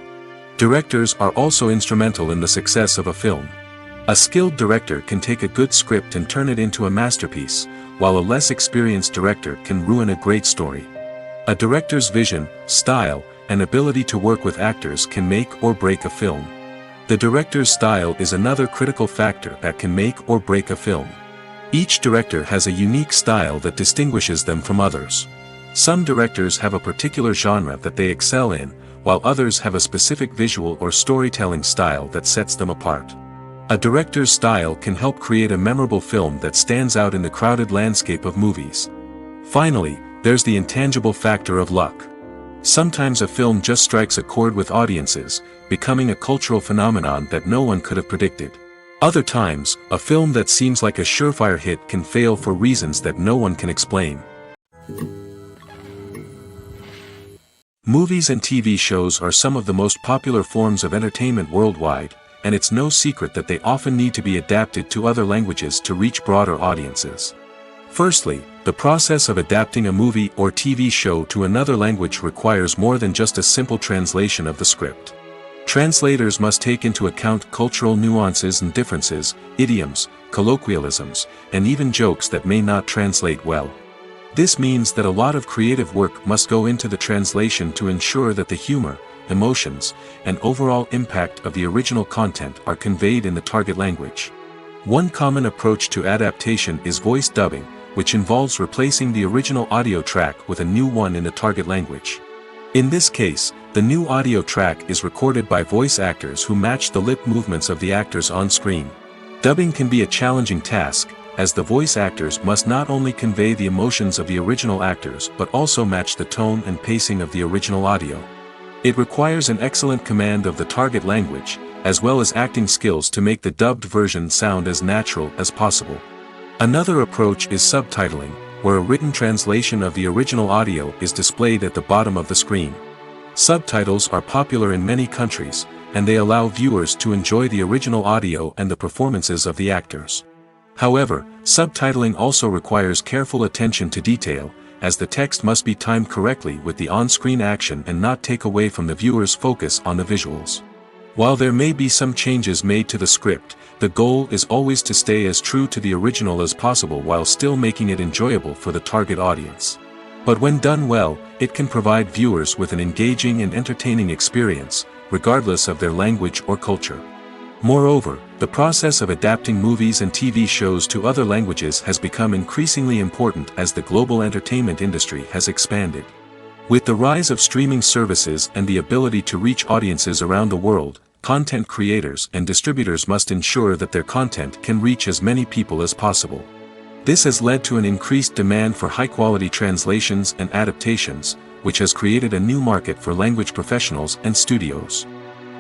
S1: Directors are also instrumental in the success of a film. A skilled director can take a good script and turn it into a masterpiece, while a less experienced director can ruin a great story. A director's vision, style, and ability to work with actors can make or break a film. The director's style is another critical factor that can make or break a film. Each director has a unique style that distinguishes them from others. Some directors have a particular genre that they excel in, while others have a specific visual or storytelling style that sets them apart. A director's style can help create a memorable film that stands out in the crowded landscape of movies. Finally, there's the intangible factor of luck. Sometimes a film just strikes a chord with audiences, becoming a cultural phenomenon that no one could have predicted. Other times, a film that seems like a surefire hit can fail for reasons that no one can explain. Movies and TV shows are some of the most popular forms of entertainment worldwide, and it's no secret that they often need to be adapted to other languages to reach broader audiences. Firstly, the process of adapting a movie or TV show to another language requires more than just a simple translation of the script. Translators must take into account cultural nuances and differences, idioms, colloquialisms, and even jokes that may not translate well. This means that a lot of creative work must go into the translation to ensure that the humor, emotions, and overall impact of the original content are conveyed in the target language. One common approach to adaptation is voice dubbing, which involves replacing the original audio track with a new one in the target language. In this case, the new audio track is recorded by voice actors who match the lip movements of the actors on screen. Dubbing can be a challenging task, as the voice actors must not only convey the emotions of the original actors but also match the tone and pacing of the original audio. It requires an excellent command of the target language, as well as acting skills to make the dubbed version sound as natural as possible. Another approach is subtitling, where a written translation of the original audio is displayed at the bottom of the screen. Subtitles are popular in many countries, and they allow viewers to enjoy the original audio and the performances of the actors. However, subtitling also requires careful attention to detail, as the text must be timed correctly with the on-screen action and not take away from the viewer's focus on the visuals. While there may be some changes made to the script, the goal is always to stay as true to the original as possible while still making it enjoyable for the target audience. But when done well, it can provide viewers with an engaging and entertaining experience, regardless of their language or culture. Moreover, the process of adapting movies and TV shows to other languages has become increasingly important as the global entertainment industry has expanded. With the rise of streaming services and the ability to reach audiences around the world, content creators and distributors must ensure that their content can reach as many people as possible. This has led to an increased demand for high-quality translations and adaptations, which has created a new market for language professionals and studios.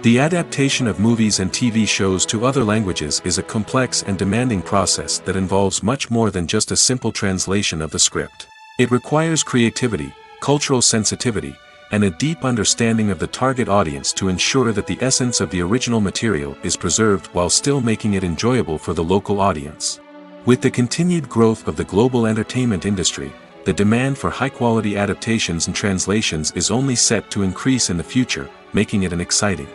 S1: The adaptation of movies and TV shows to other languages is a complex and demanding process that involves much more than just a simple translation of the script. It requires creativity, cultural sensitivity, and a deep understanding of the target audience to ensure that the essence of the original material is preserved while still making it enjoyable for the local audience. With the continued growth of the global entertainment industry, the demand for high-quality adaptations and translations is only set to increase in the future, making it an exciting.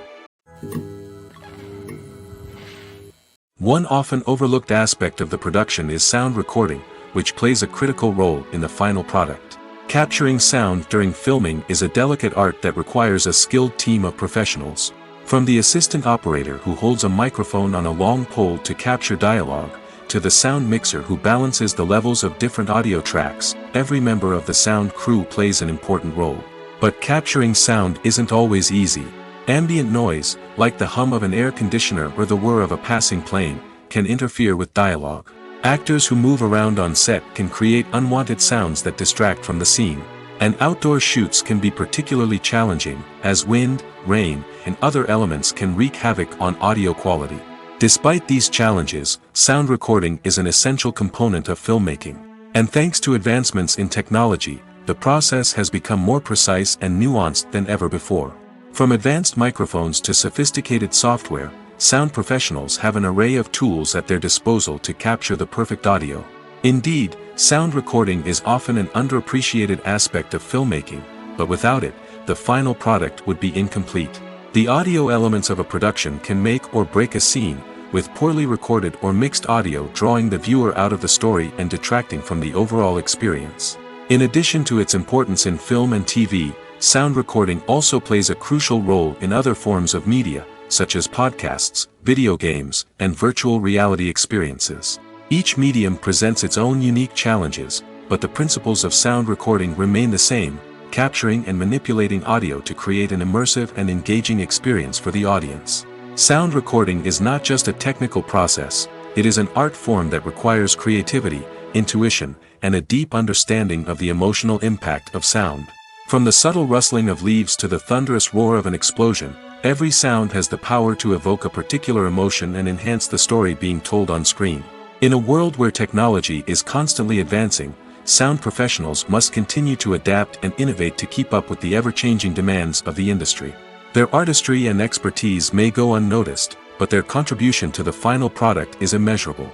S1: One often overlooked aspect of the production is sound recording, which plays a critical role in the final product. Capturing sound during filming is a delicate art that requires a skilled team of professionals. From the assistant operator who holds a microphone on a long pole to capture dialogue, to the sound mixer who balances the levels of different audio tracks, every member of the sound crew plays an important role. But capturing sound isn't always easy. Ambient noise, like the hum of an air conditioner or the whir of a passing plane, can interfere with dialogue. Actors who move around on set can create unwanted sounds that distract from the scene. And outdoor shoots can be particularly challenging, as wind, rain, and other elements can wreak havoc on audio quality. Despite these challenges, sound recording is an essential component of filmmaking. And thanks to advancements in technology, the process has become more precise and nuanced than ever before. From advanced microphones to sophisticated software, sound professionals have an array of tools at their disposal to capture the perfect audio. Indeed, sound recording is often an underappreciated aspect of filmmaking, but without it, the final product would be incomplete. The audio elements of a production can make or break a scene, with poorly recorded or mixed audio drawing the viewer out of the story and detracting from the overall experience. In addition to its importance in film and TV, sound recording also plays a crucial role in other forms of media, such as podcasts, video games, and virtual reality experiences. Each medium presents its own unique challenges, but the principles of sound recording remain the same, capturing and manipulating audio to create an immersive and engaging experience for the audience. Sound recording is not just a technical process, it is an art form that requires creativity, intuition, and a deep understanding of the emotional impact of sound. From the subtle rustling of leaves to the thunderous roar of an explosion, every sound has the power to evoke a particular emotion and enhance the story being told on screen. In a world where technology is constantly advancing, sound professionals must continue to adapt and innovate to keep up with the ever-changing demands of the industry. Their artistry and expertise may go unnoticed, but their contribution to the final product is immeasurable.